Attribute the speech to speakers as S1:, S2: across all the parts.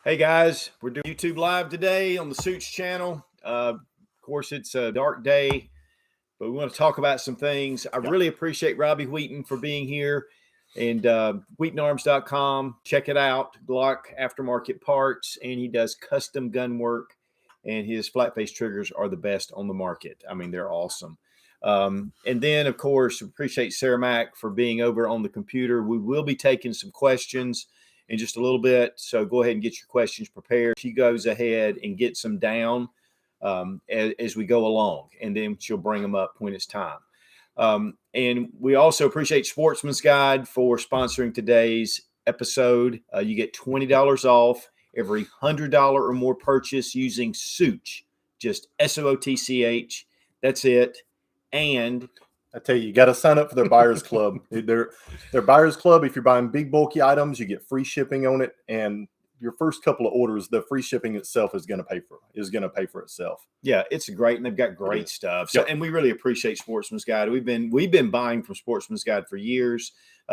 S1: Hey guys, we're doing YouTube Live today on the Suits channel. Of course, it's a dark day, but we want to talk about some things. I really appreciate Robbie Wheaton for being here, and WheatonArms.com. Check it out. Glock aftermarket parts, and he does custom gun work, and his flat face triggers are the best on the market. I mean, they're awesome. And then, of course, appreciate Sarah Mack for being over on the computer. We will be taking some questions in just a little bit, so go ahead and get your questions prepared. She goes ahead and gets them down as we go along, and then she'll bring them up when it's time. And we also appreciate Sportsman's Guide for sponsoring today's episode. You get $20 off every $100 or more purchase using Suitch, just SOOTCH. That's it. And
S2: I tell you, you got to sign up for their buyers club. Their buyers club. If you're buying big bulky items, you get free shipping on it, and your first couple of orders, the free shipping itself is going to pay for itself.
S1: Yeah, it's great, and they've got great stuff. So, and we really appreciate Sportsman's Guide. We've been buying from Sportsman's Guide for years.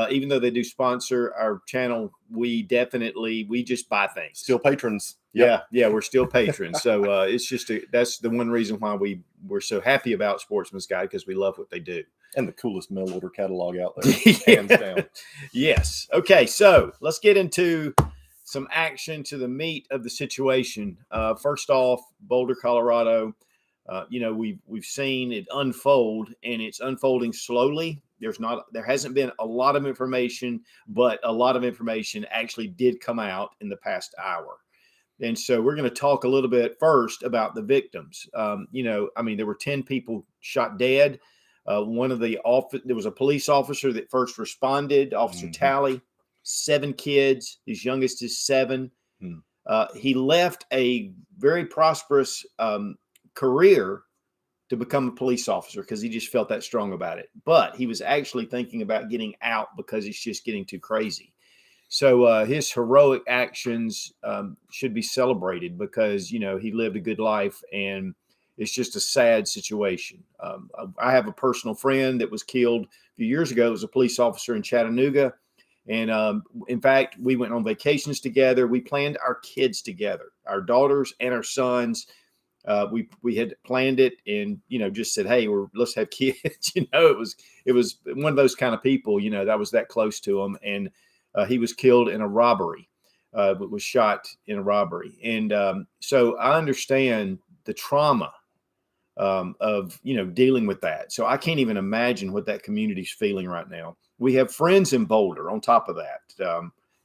S1: Even though they do sponsor our channel, we just buy things.
S2: Still patrons.
S1: Yep. Yeah, we're still patrons. So it's just that's the one reason why we're so happy about Sportsman's Guide, because we love what they do.
S2: And the coolest mail order catalog out there, hands down. Yes.
S1: Okay, so let's get into some action to the meat of the situation. First off, Boulder, Colorado. We've seen it unfold, and it's unfolding slowly. There hasn't been a lot of information, but a lot of information actually did come out in the past hour. And so we're going to talk a little bit first about the victims. There were 10 people shot dead. There was a police officer that first responded, Officer Talley, 7 kids. His youngest is 7. He left a very prosperous career to become a police officer because he just felt that strong about it. But he was actually thinking about getting out because it's just getting too crazy. So his heroic actions should be celebrated because, he lived a good life, and it's just a sad situation. I have a personal friend that was killed a few years ago. It was a police officer in Chattanooga. And in fact, we went on vacations together. We planned our kids together, our daughters and our sons. We had planned it, and just said, hey, let's have kids. It was one of those kind of people, that was that close to him. And he was killed in a robbery, was shot in a robbery. And so I understand the trauma of dealing with that. So I can't even imagine what that community's feeling right now. We have friends in Boulder on top of that,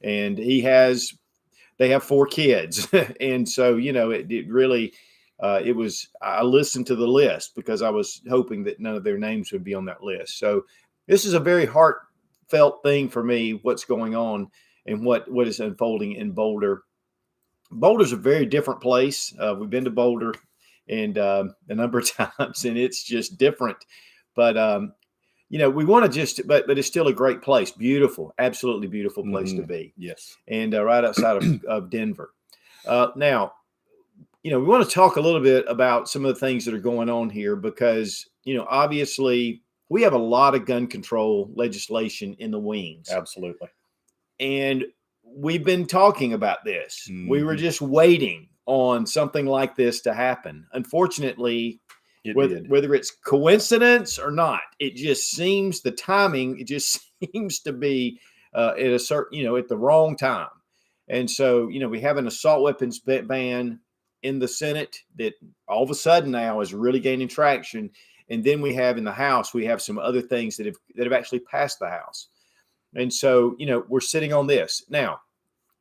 S1: and they have 4 kids, and so it really. I listened to the list because I was hoping that none of their names would be on that list. So this is a very heartfelt thing for me, what's going on and what is unfolding in Boulder. Boulder's a very different place. We've been to Boulder and a number of times, and it's just different. But, we want to but it's still a great place. Beautiful, absolutely beautiful place to be.
S2: Yes.
S1: And right outside of Denver. Now, we want to talk a little bit about some of the things that are going on here because, obviously we have a lot of gun control legislation in the wings.
S2: Absolutely.
S1: And we've been talking about this. We were just waiting on something like this to happen. Unfortunately, whether it's coincidence or not, it just seems the timing, it just seems to be at a certain, at the wrong time. And so, we have an assault weapons ban in the Senate that all of a sudden now is really gaining traction. And then we have in the House, we have some other things that have actually passed the House. And so, we're sitting on this. Now,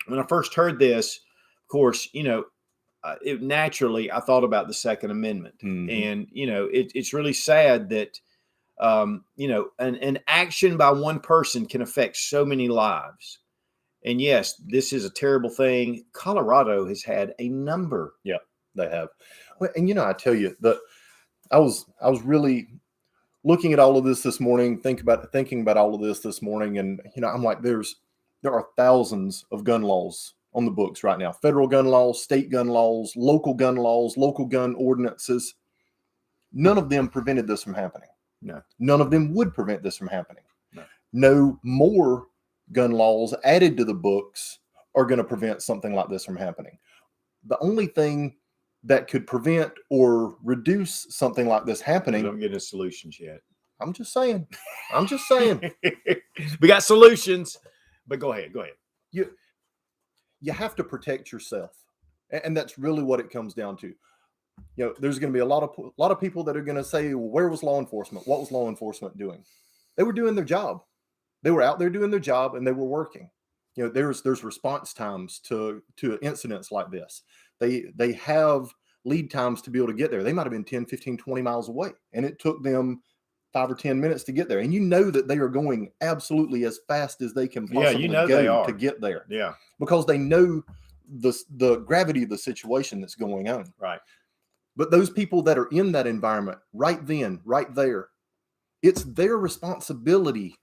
S1: when I first heard this, of course, naturally I thought about the Second Amendment. And, it's really sad that, an action by one person can affect so many lives. And yes, this is a terrible thing. Colorado has had a number.
S2: Yeah, they have. Well, and I tell you that I was really looking at all of this morning, thinking about all of this morning, and I'm like, there are thousands of gun laws on the books right now. Federal gun laws, state gun laws, local gun ordinances. None of them prevented this from happening.
S1: No.
S2: None of them would prevent this from happening.
S1: No.
S2: No more gun laws added to the books are going to prevent something like this from happening. The only thing that could prevent or reduce something like this happening.
S1: Don't get into solutions yet.
S2: I'm just saying. I'm just saying.
S1: We got solutions, but go ahead.
S2: You have to protect yourself, and that's really what it comes down to. There's going to be a lot of people that are going to say, well, where was law enforcement? What was law enforcement doing? They were doing their job. They were out there doing their job, and they were working. There's response times to incidents like this. They have lead times to be able to get there. They might have been 10, 15, 20 miles away, and it took them 5 or 10 minutes to get there. And that they are going absolutely as fast as they can possibly go to get there.
S1: Yeah.
S2: Because they know the gravity of the situation that's going on.
S1: Right.
S2: But those people that are in that environment right then, right there, it's their responsibility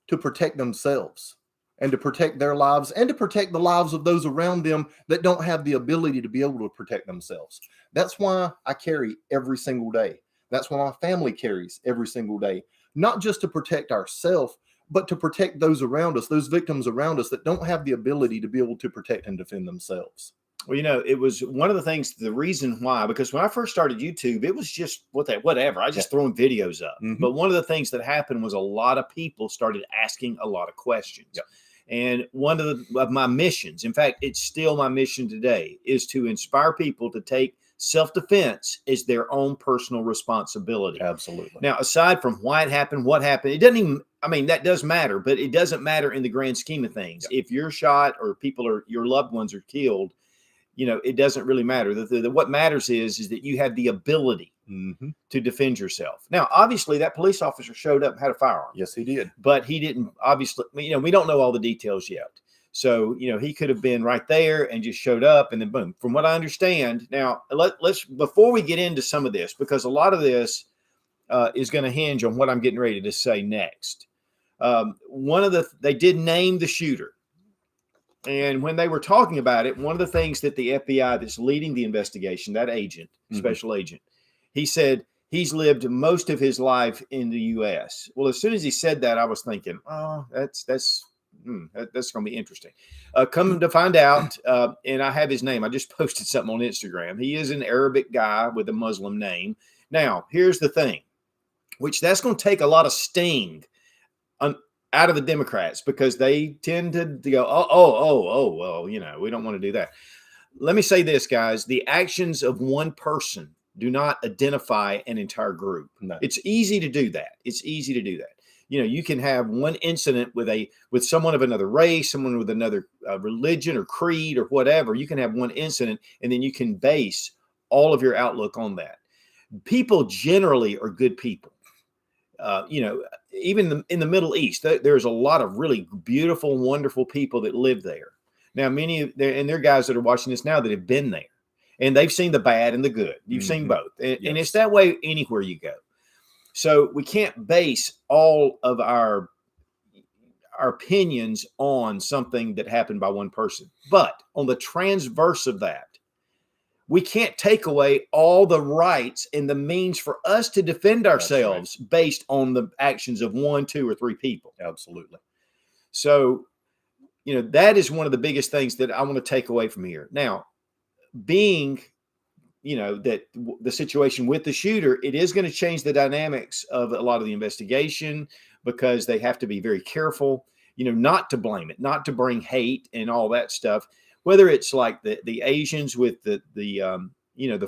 S2: to protect themselves and to protect their lives and to protect the lives of those around them that don't have the ability to be able to protect themselves. That's why I carry every single day. That's why my family carries every single day, not just to protect ourselves, but to protect those around us, those victims around us that don't have the ability to be able to protect and defend themselves.
S1: Well, it was one of the things, the reason why, because when I first started YouTube, it was just whatever. I just throwing videos up.
S2: Mm-hmm.
S1: But one of the things that happened was a lot of people started asking a lot of questions.
S2: Yep.
S1: And one of my missions, in fact, it's still my mission today, is to inspire people to take self-defense as their own personal responsibility.
S2: Absolutely.
S1: Now, aside from why it happened, what happened, it doesn't even, that does matter, but it doesn't matter in the grand scheme of things.
S2: Yep.
S1: If you're shot or your loved ones are killed, it doesn't really matter. What matters is that you have the ability
S2: mm-hmm.
S1: to defend yourself. Now, obviously, that police officer showed up and had a firearm.
S2: Yes, he did.
S1: But he didn't, obviously, we don't know all the details yet. So, he could have been right there and just showed up and then boom. From what I understand, now, let's before we get into some of this, because a lot of this is going to hinge on what I'm getting ready to say next. They did name the shooter. And when they were talking about it, one of the things that the FBI that's leading the investigation, that agent,
S2: mm-hmm.
S1: special agent, he said he's lived most of his life in the U.S. Well, as soon as he said that, I was thinking, oh, that's going to be interesting. Come to find out, and I have his name. I just posted something on Instagram. He is an Arabic guy with a Muslim name. Now, here's the thing, which that's going to take a lot of sting out of the Democrats, because they tend to go, well, we don't want to do that. Let me say this, guys. The actions of one person do not identify an entire group.
S2: No.
S1: It's easy to do that. You can have one incident with someone of another race, someone with another religion or creed or whatever. You can have one incident, and then you can base all of your outlook on that. People generally are good people. Even in the Middle East, there's a lot of really beautiful, wonderful people that live there. Now, there are guys that are watching this now that have been there, and they've seen the bad and the good. You've
S2: mm-hmm.
S1: seen both. And
S2: yes.
S1: It's that way anywhere you go. So we can't base all of our opinions on something that happened by one person. But on the transverse of that, we can't take away all the rights and the means for us to defend ourselves based on the actions of 1, 2, or 3 people.
S2: Absolutely.
S1: So, that is one of the biggest things that I want to take away from here. Now, being, that the situation with the shooter, it is going to change the dynamics of a lot of the investigation, because they have to be very careful, not to blame it, not to bring hate and all that stuff. Whether it's like the Asians with the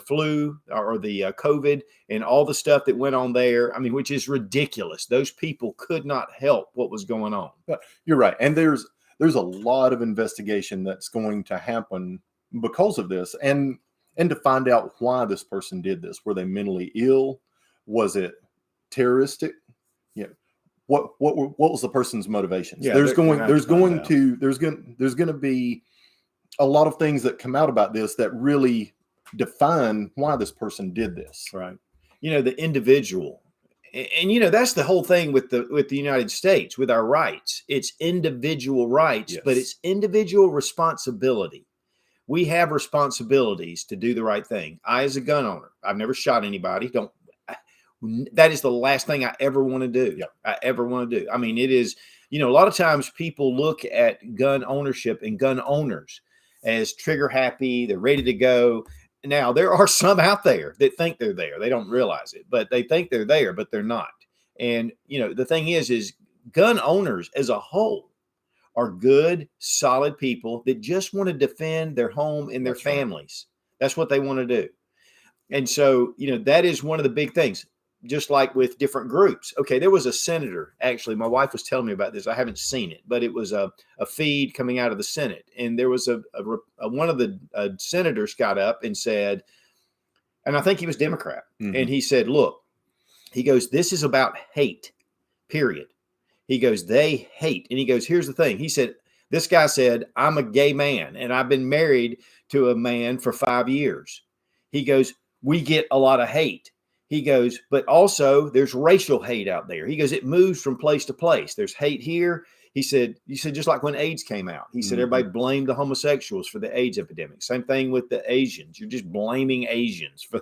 S1: flu or the COVID and all the stuff that went on there, which is ridiculous. Those people could not help what was going on.
S2: But you're right. And there's a lot of investigation that's going to happen because of this, and to find out why this person did this. Were they mentally ill? Was it terroristic? What was the person's motivations?
S1: Yeah,
S2: there's going to be a lot of things that come out about this that really define why this person did this.
S1: Right. The individual, and that's the whole thing with the United States, with our rights. It's individual rights,
S2: yes.
S1: But it's individual responsibility. We have responsibilities to do the right thing. I, as a gun owner, I've never shot anybody. That is the last thing I ever want to do.
S2: Yep.
S1: It is a lot of times people look at gun ownership and gun owners as trigger happy. They're ready to go. Now, there are some out there that think they're there. They don't realize it, but they think they're there, but they're not. And, the thing is gun owners as a whole are good, solid people that just want to defend their home and their families. That's what they want to do. And so, that is one of the big things, just like with different groups. Okay, there was a senator, actually, my wife was telling me about this. I haven't seen it, but it was a feed coming out of the Senate. And there was one of the senators got up and said, and I think he was Democrat, and he said, look, he goes, this is about hate, period. He goes, they hate. And he goes, here's the thing. He said, this guy said, I'm a gay man and I've been married to a man for 5 years. He goes, we get a lot of hate. He goes, but also there's racial hate out there. He goes, it moves from place to place. There's hate here. He said, just like when AIDS came out, he said, everybody blamed the homosexuals for the AIDS epidemic. Same thing with the Asians. You're just blaming Asians for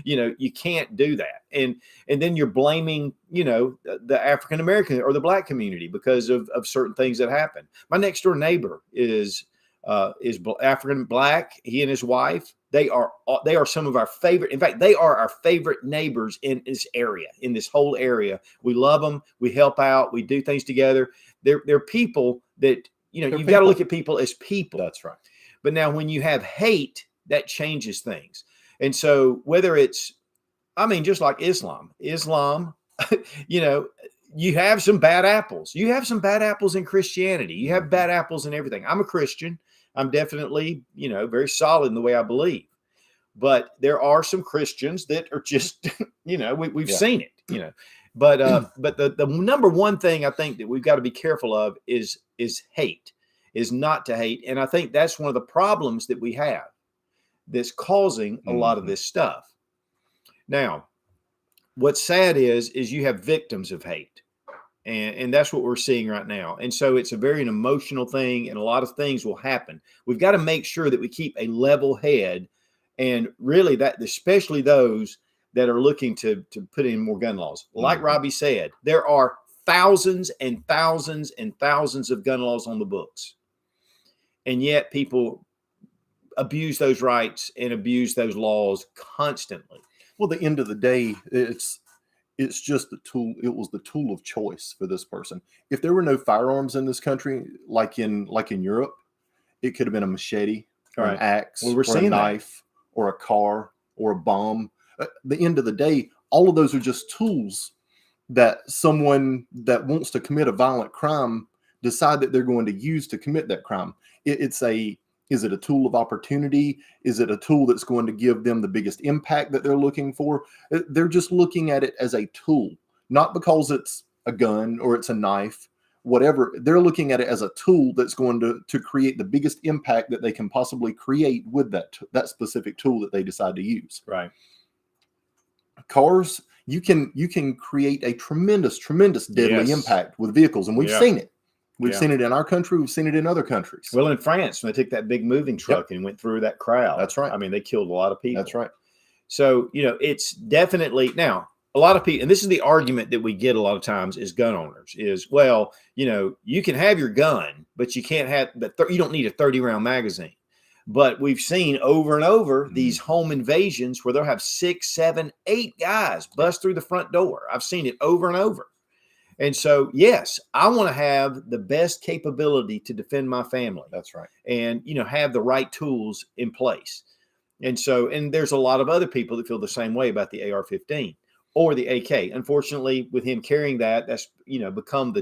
S1: you can't do that. And then you're blaming, the African-American or the Black community because of certain things that happen. My next door neighbor is African Black. He and his wife, they are some of our favorite. In fact, they are our favorite neighbors in this area, in this whole area. We love them. We help out. We do things together. They're people that, you've got to look at people as people.
S2: That's right.
S1: But now when you have hate, that changes things. And so whether it's, just like Islam, you have some bad apples. You have some bad apples in Christianity. You have bad apples in everything. I'm a Christian. I'm definitely, very solid in the way I believe. But there are some Christians that are just, we've seen it, But the number one thing I think that we've got to be careful of is hate, is not to hate. And I think that's one of the problems that we have that's causing a lot of this stuff. Now, what's sad is you have victims of hate. And that's what we're seeing right now. And so it's a very emotional thing, and a lot of things will happen. We've got to make sure that we keep a level head, and really that, especially those that are looking to put in more gun laws. Like Robbie said, there are thousands and thousands and thousands of gun laws on the books. And yet people abuse those rights and abuse those laws constantly.
S2: Well, at the end of the day, it's just the tool. It was the tool of choice for this person. If there were no firearms in this country, like in Europe, it could have been a machete or an axe or a knife or a car or a bomb. At the end of the day, all of those are just tools that someone that wants to commit a violent crime decide that they're going to use to commit that crime. Is it a tool of opportunity? Is it a tool that's going to give them the biggest impact that they're looking for? They're just looking at it as a tool, not because it's a gun or it's a knife, whatever. They're looking at it as a tool that's going to create the biggest impact that they can possibly create with that specific tool that they decide to use.
S1: Right.
S2: Cars, you can create a tremendous deadly impact with vehicles, and we've seen it. We've seen it in our country. We've seen it in other countries.
S1: Well, in France, when they took that big moving truck and went through that crowd.
S2: That's right.
S1: They killed a lot of people.
S2: That's right.
S1: So, it's definitely now a lot of people, and this is the argument that we get a lot of times as gun owners is, well, you can have your gun, but you can't have you don't need a 30-round magazine. But we've seen over and over these home invasions where they'll have 6, 7, 8 guys bust through the front door. I've seen it over and over. And so, yes, I want to have the best capability to defend my family.
S2: That's right.
S1: And, have the right tools in place. And so, and there's a lot of other people that feel the same way about the AR-15 or the AK. Unfortunately, with him carrying that, that's, become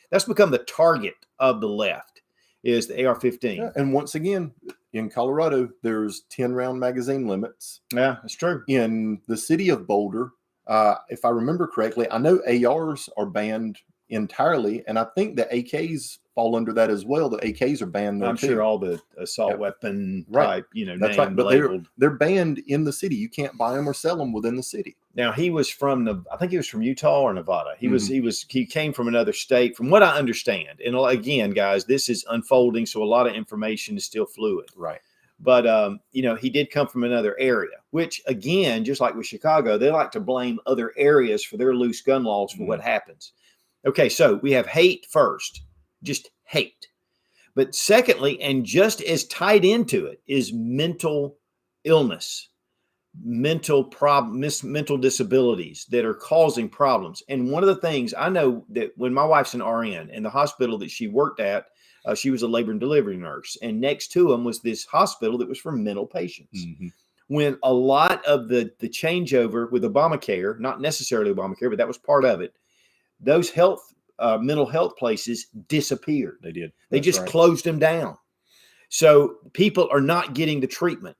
S1: that's become the target of the left is the AR-15.
S2: Yeah, and once again, in Colorado, there's 10-round magazine limits.
S1: Yeah, that's true.
S2: In the city of Boulder, if I remember correctly, I know ARs are banned entirely, and I think the AKs fall under that as well. The AKs are banned there
S1: I'm
S2: too.
S1: Sure all the assault weapon type,
S2: That's right. But
S1: labeled.
S2: They're banned in the city. You can't buy them or sell them within the city.
S1: Now he was I think he was from Utah or Nevada. He came from another state, from what I understand. And again, guys, this is unfolding, so a lot of information is still fluid.
S2: Right.
S1: But, he did come from another area, which, again, just like with Chicago, they like to blame other areas for their loose gun laws for what happens. Okay, so we have hate first, just hate. But secondly, and just as tied into it, is mental illness, mental disabilities that are causing problems. And one of the things I know, that when my wife's an RN, and the hospital that she worked at, she was a labor and delivery nurse, and next to them was this hospital that was for mental patients.
S2: Mm-hmm.
S1: When a lot of the changeover with Obamacare, not necessarily Obamacare, but that was part of it, those mental health places disappeared.
S2: They did.
S1: They just closed them down. So people are not getting the treatment.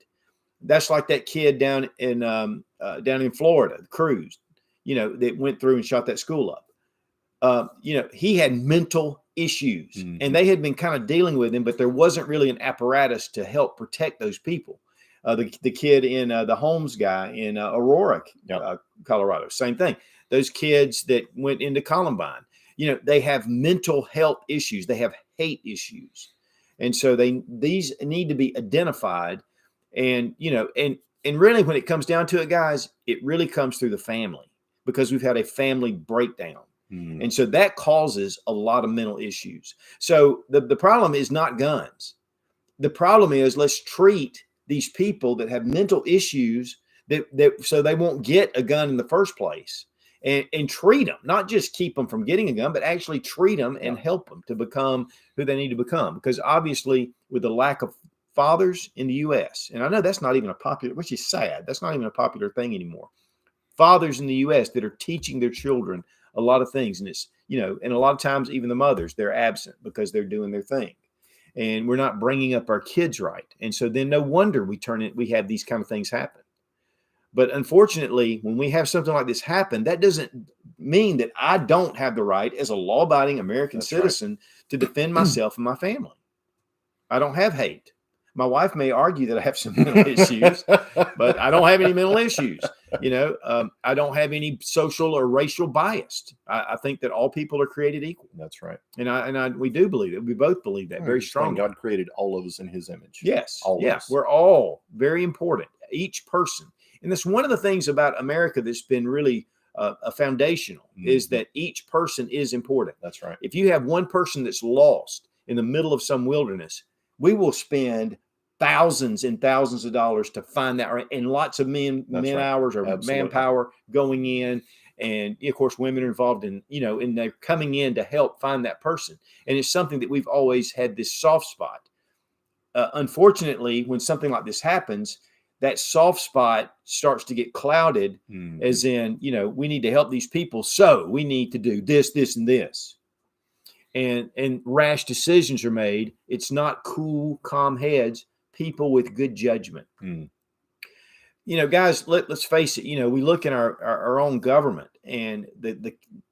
S1: That's like that kid down in Florida, Cruz, that went through and shot that school up. He had mental issues,
S2: Mm-hmm.
S1: and they had been kind of dealing with him, but there wasn't really an apparatus to help protect those people. The kid in the Holmes guy in Aurora, Colorado, same thing. Those kids that went into Columbine, they have mental health issues. They have hate issues. And so these need to be identified. And, and really when it comes down to it, guys, it really comes through the family, because we've had a family breakdown.
S2: Mm.
S1: And so that causes a lot of mental issues. So the problem is not guns. The problem is, let's treat these people that have mental issues so they won't get a gun in the first place, and treat them, not just keep them from getting a gun, but actually treat them and help them to become who they need to become. Because obviously with the lack of fathers in the U.S., and I know that's not even a popular, which is sad, that's not even a popular thing anymore. Fathers in the U.S. that are teaching their children a lot of things. And it's, and a lot of times even the mothers, they're absent because they're doing their thing. And we're not bringing up our kids right. And so then no wonder we have these kind of things happen. But unfortunately, when we have something like this happen, that doesn't mean that I don't have the right as a law-abiding American citizen to defend myself and my family. I don't have hate. My wife may argue that I have some mental issues, but I don't have any mental issues. I don't have any social or racial bias. I think that all people are created equal.
S2: That's right.
S1: And we do believe it. We both believe that very strongly.
S2: God created all of us in His image.
S1: Yes.
S2: All of us.
S1: We're all very important. Each person. And that's one of the things about America that's been really foundational, is that each person is important.
S2: That's right.
S1: If you have one person that's lost in the middle of some wilderness, we will spend thousands and thousands of dollars to find that, and lots of man hours or manpower going in. And of course, women are involved in, and they're coming in to help find that person. And it's something that we've always had this soft spot. Unfortunately, when something like this happens, that soft spot starts to get clouded, as in, we need to help these people. So we need to do this, this, and this. And rash decisions are made. It's not cool, calm heads, people with good judgment. Guys, let's face it, we look in our own government, and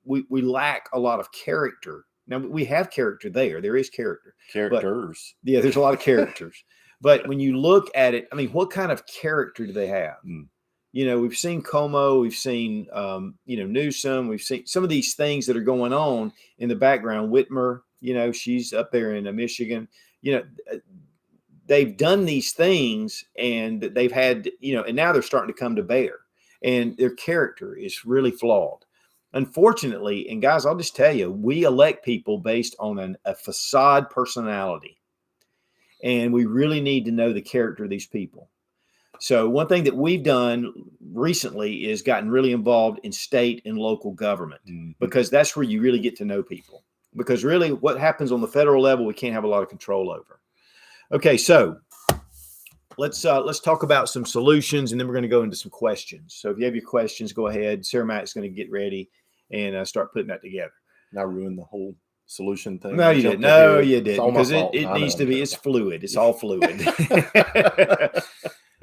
S1: we lack a lot of character. Now, we have character there. There is character.
S2: Characters.
S1: But, there's a lot of characters. But when you look at it, what kind of character do they have? We've seen Como, we've seen, Newsom, we've seen some of these things that are going on in the background. Whitmer, she's up there in Michigan. They've done these things, and they've had, and now they're starting to come to bear, and their character is really flawed. Unfortunately, and guys, I'll just tell you, we elect people based on a facade personality, and we really need to know the character of these people. So one thing that we've done recently is gotten really involved in state and local government, because that's where you really get to know people. Because really what happens on the federal level, we can't have a lot of control over. Okay, so let's talk about some solutions, and then we're going to go into some questions. So if you have your questions, go ahead. Sarah Matt's going to get ready and start putting that together.
S2: And I ruined the whole solution thing.
S1: No, you didn't. No, you didn't. Because it needs to be, it's fluid. It's all fluid.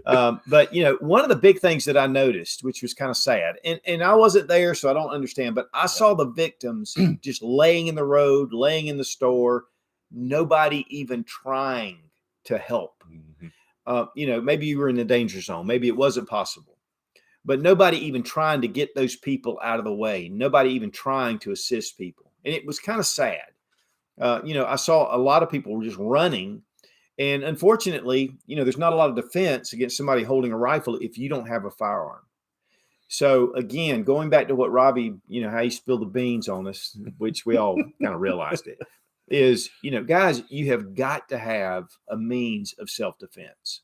S1: But, one of the big things that I noticed, which was kind of sad, and I wasn't there, so I don't understand, but I saw the victims just laying in the road, laying in the store, nobody even trying to help. Maybe you were in the danger zone. Maybe it wasn't possible, but nobody even trying to get those people out of the way. Nobody even trying to assist people. And it was kind of sad. I saw a lot of people were just running. And unfortunately, there's not a lot of defense against somebody holding a rifle if you don't have a firearm. So again, going back to what Robbie, how he spilled the beans on us, which we all kind of realized it, is, guys, you have got to have a means of self-defense.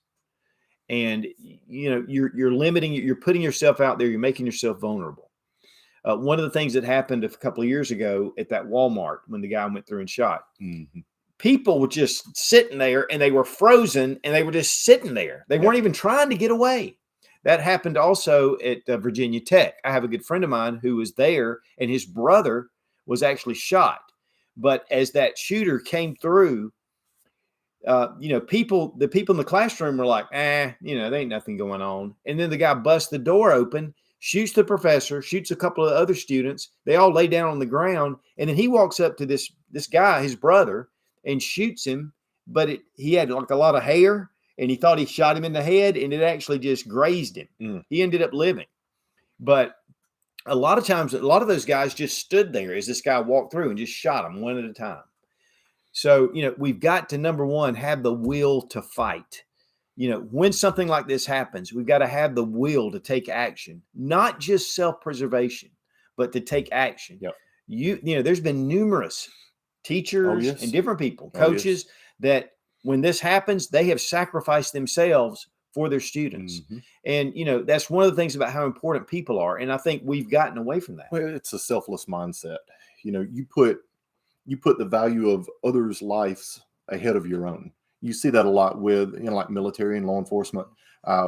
S1: And you're limiting, you're putting yourself out there, you're making yourself vulnerable. One of the things that happened a couple of years ago at that Walmart when the guy went through and shot, people were just sitting there and they were frozen and they were just sitting there. They weren't even trying to get away. That happened also at Virginia Tech. I have a good friend of mine who was there, and his brother was actually shot. But as that shooter came through, the people in the classroom were like, there ain't nothing going on. And then the guy busts the door open, shoots the professor, shoots a couple of other students. They all lay down on the ground. And then he walks up to this guy, his brother, and shoots him. But he had like a lot of hair, and he thought he shot him in the head, and it actually just grazed him. He ended up living. But a lot of times, a lot of those guys just stood there as this guy walked through and just shot him one at a time. So, we've got to, number one, have the will to fight. When something like this happens, we've got to have the will to take action, not just self-preservation, but to take action. Yep. There's been numerous teachers and different people, coaches, that when this happens, they have sacrificed themselves for their students. And, that's one of the things about how important people are. And I think we've gotten away from that.
S2: Well, it's a selfless mindset. You put the value of others' lives ahead of your own. You see that a lot with, like military and law enforcement,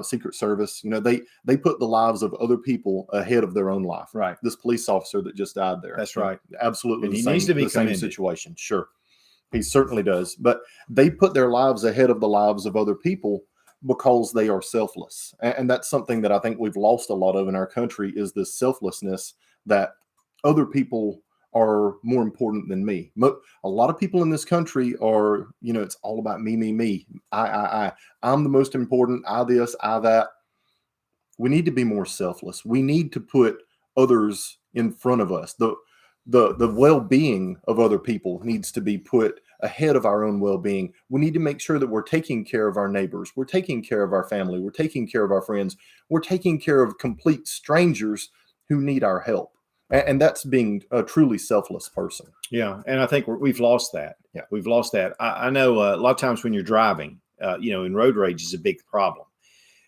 S2: Secret Service. They put the lives of other people ahead of their own life.
S1: Right.
S2: This police officer that just died there.
S1: That's right.
S2: Absolutely.
S1: And he needs to be
S2: the same
S1: commended.
S2: situation. Sure. He certainly does. But they put their lives ahead of the lives of other people because they are selfless. And that's something that I think we've lost a lot of in our country, is this selflessness that other people are more important than me. A lot of people in this country are, it's all about me, me, me. I'm the most important. I this, I that. We need to be more selfless. We need to put others in front of us. The well-being of other people needs to be put ahead of our own well-being. We need to make sure that we're taking care of our neighbors. We're taking care of our family. We're taking care of our friends. We're taking care of complete strangers who need our help. And that's being a truly selfless person.
S1: Yeah. And I think we've lost that.
S2: Yeah.
S1: We've lost that. I know a lot of times when you're driving, and road rage is a big problem.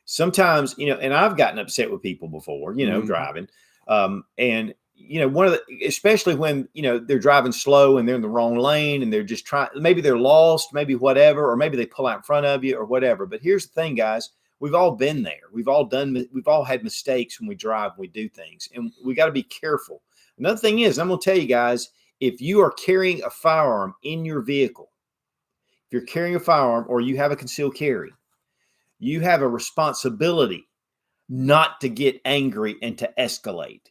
S1: Sometimes, and I've gotten upset with people before, driving. And, one of the, especially when, they're driving slow and they're in the wrong lane and they're just trying, maybe they're lost, maybe whatever, or maybe they pull out in front of you or whatever. But here's the thing, guys. We've all been there. We've all had mistakes when we drive, when we do things, and we got to be careful. Another thing is, I'm going to tell you guys, if you are carrying a firearm in your vehicle, if you're carrying a firearm or you have a concealed carry, you have a responsibility not to get angry and to escalate.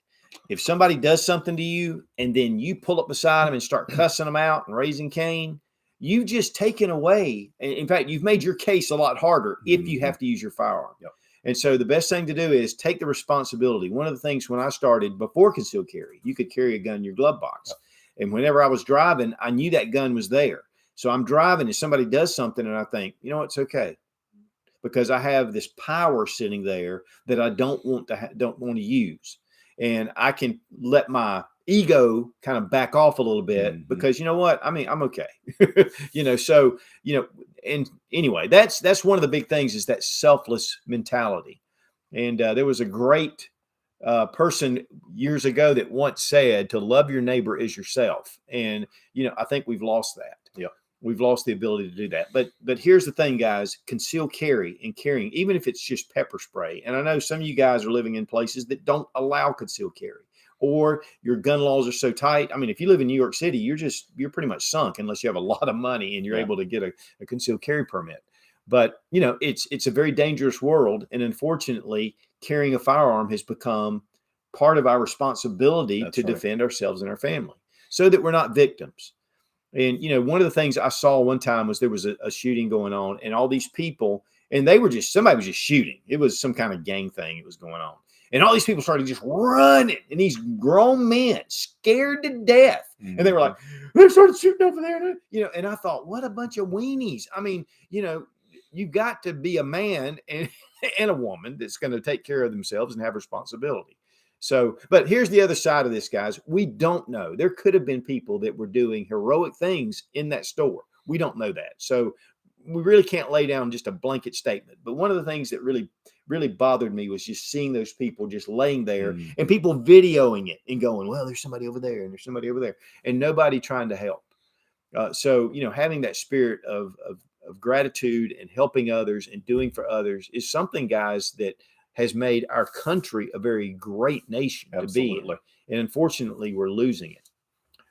S1: If somebody does something to you and then you pull up beside them and start cussing them out and raising Cain, you've just taken away. In fact, you've made your case a lot harder if you have to use your firearm.
S2: Yep.
S1: And so the best thing to do is take the responsibility. One of the things when I started before concealed carry, you could carry a gun in your glove box. Yep. And whenever I was driving, I knew that gun was there. So I'm driving and somebody does something and I think, it's okay. Because I have this power sitting there that I don't want to use. And I can let my ego kind of back off a little bit because you know what? I mean, I'm okay. And anyway, that's one of the big things is that selfless mentality. And there was a great person years ago that once said to love your neighbor as yourself. And, I think we've lost that.
S2: Yeah.
S1: We've lost the ability to do that. But here's the thing, guys, concealed carry and carrying, even if it's just pepper spray. And I know some of you guys are living in places that don't allow concealed carry, or your gun laws are so tight. I mean, if you live in New York City, you're pretty much sunk unless you have a lot of money and you're able to get a concealed carry permit. But, it's a very dangerous world. And unfortunately, carrying a firearm has become part of our responsibility to defend ourselves and our family so that we're not victims. And, one of the things I saw one time was there was a shooting going on and all these people, and somebody was just shooting. It was some kind of gang thing that was going on. And all these people started just running, and these grown men scared to death. And they were like, they started shooting over there. And I thought, what a bunch of weenies. I mean, you got to be a man and a woman that's going to take care of themselves and have responsibility. So, but here's the other side of this, guys. We don't know. There could have been people that were doing heroic things in that store. We don't know that. So we really can't lay down just a blanket statement. But one of the things that really bothered me was just seeing those people just laying there and people videoing it and going, well, there's somebody over there and there's somebody over there, and nobody trying to help. So, having that spirit of gratitude and helping others and doing for others is something, guys, that has made our country a very great nation to be in. And unfortunately, we're losing it.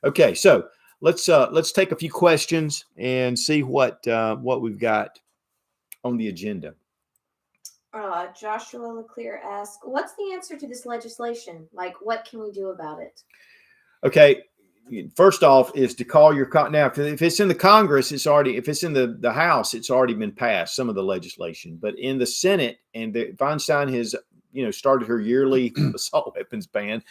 S1: Okay, so let's take a few questions and see what we've got on the agenda.
S3: Joshua Leclerc asks, what's the answer to this legislation? Like, what can we do about it?
S1: Okay, first off is to call your now, if it's in the Congress, if it's in the House, it's already been passed, some of the legislation. But in the Senate, and Feinstein has started her yearly assault weapons ban.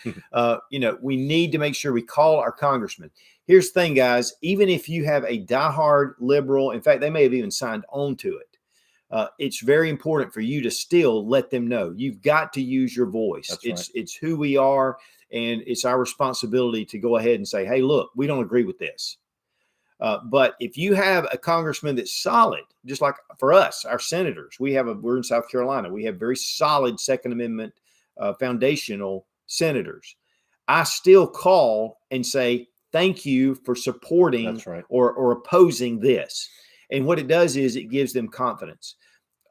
S1: We need to make sure we call our congressman. Here's the thing, guys. Even if you have a diehard liberal, in fact, they may have even signed on to it. It's very important for you to still let them know. You've got to use your voice. It's who we are, and it's our responsibility to go ahead and say, hey, look, we don't agree with this. But if you have a congressman that's solid, just like for us, our senators, we're in South Carolina. We have very solid Second Amendment foundational senators. I still call and say, thank you for supporting or opposing this. And what it does is it gives them confidence.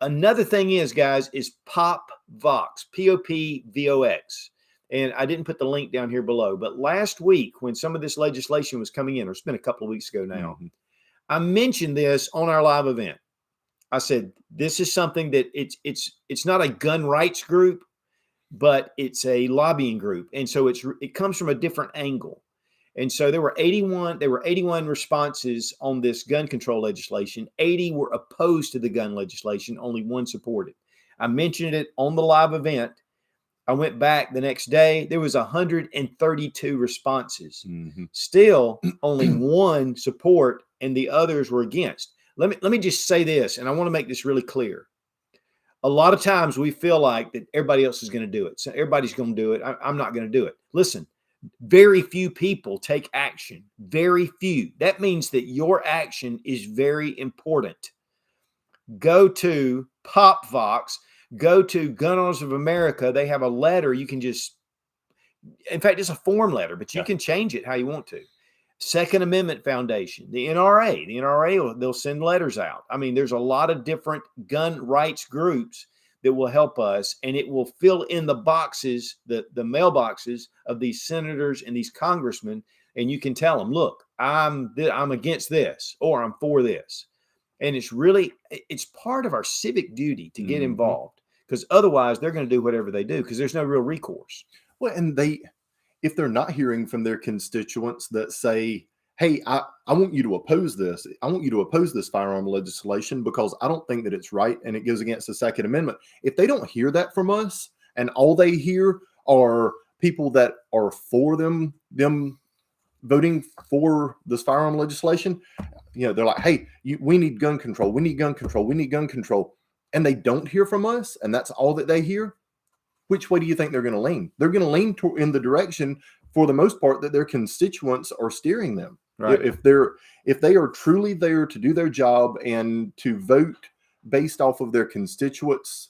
S1: Another thing is, guys, is PopVox, POPVOX. And I didn't put the link down here below, but last week when some of this legislation was coming in, or it's been a couple of weeks ago now, I mentioned this on our live event. I said, this is something that it's not a gun rights group, but it's a lobbying group. And so it comes from a different angle. And so there were 81 responses on this gun control legislation. 80 were opposed to the gun legislation. Only one supported. I mentioned it on the live event. I went back the next day. There was 132 responses. Still, only one support, and the others were against. Let me just say this, and I want to make this really clear. A lot of times we feel like that everybody else is going to do it. So everybody's going to do it. I'm not going to do it. Listen, very few people take action. Very few. That means that your action is very important. Go to PopVox. Go to Gun Owners of America. They have a letter. You can in fact, it's a form letter, but you can change it how you want to. Second Amendment Foundation, the NRA, they'll send letters out. I mean, there's a lot of different gun rights groups that will help us, and it will fill in the boxes, the mailboxes of these senators and these congressmen, and you can tell them, look, I'm against this, or I'm for this. And it's part of our civic duty to get involved, because otherwise they're going to do whatever they do because there's no real recourse.
S2: Well, and if they're not hearing from their constituents that say, hey, I want you to oppose this. I want you to oppose this firearm legislation because I don't think that it's right and it goes against the Second Amendment. If they don't hear that from us and all they hear are people that are for them voting for this firearm legislation, they're like, hey, we need gun control. We need gun control. We need gun control. And they don't hear from us. And that's all that they hear. Which way do you think they're going to lean? They're going to lean in the direction, for the most part, that their constituents are steering them. Right. If they are truly there to do their job and to vote based off of their constituents'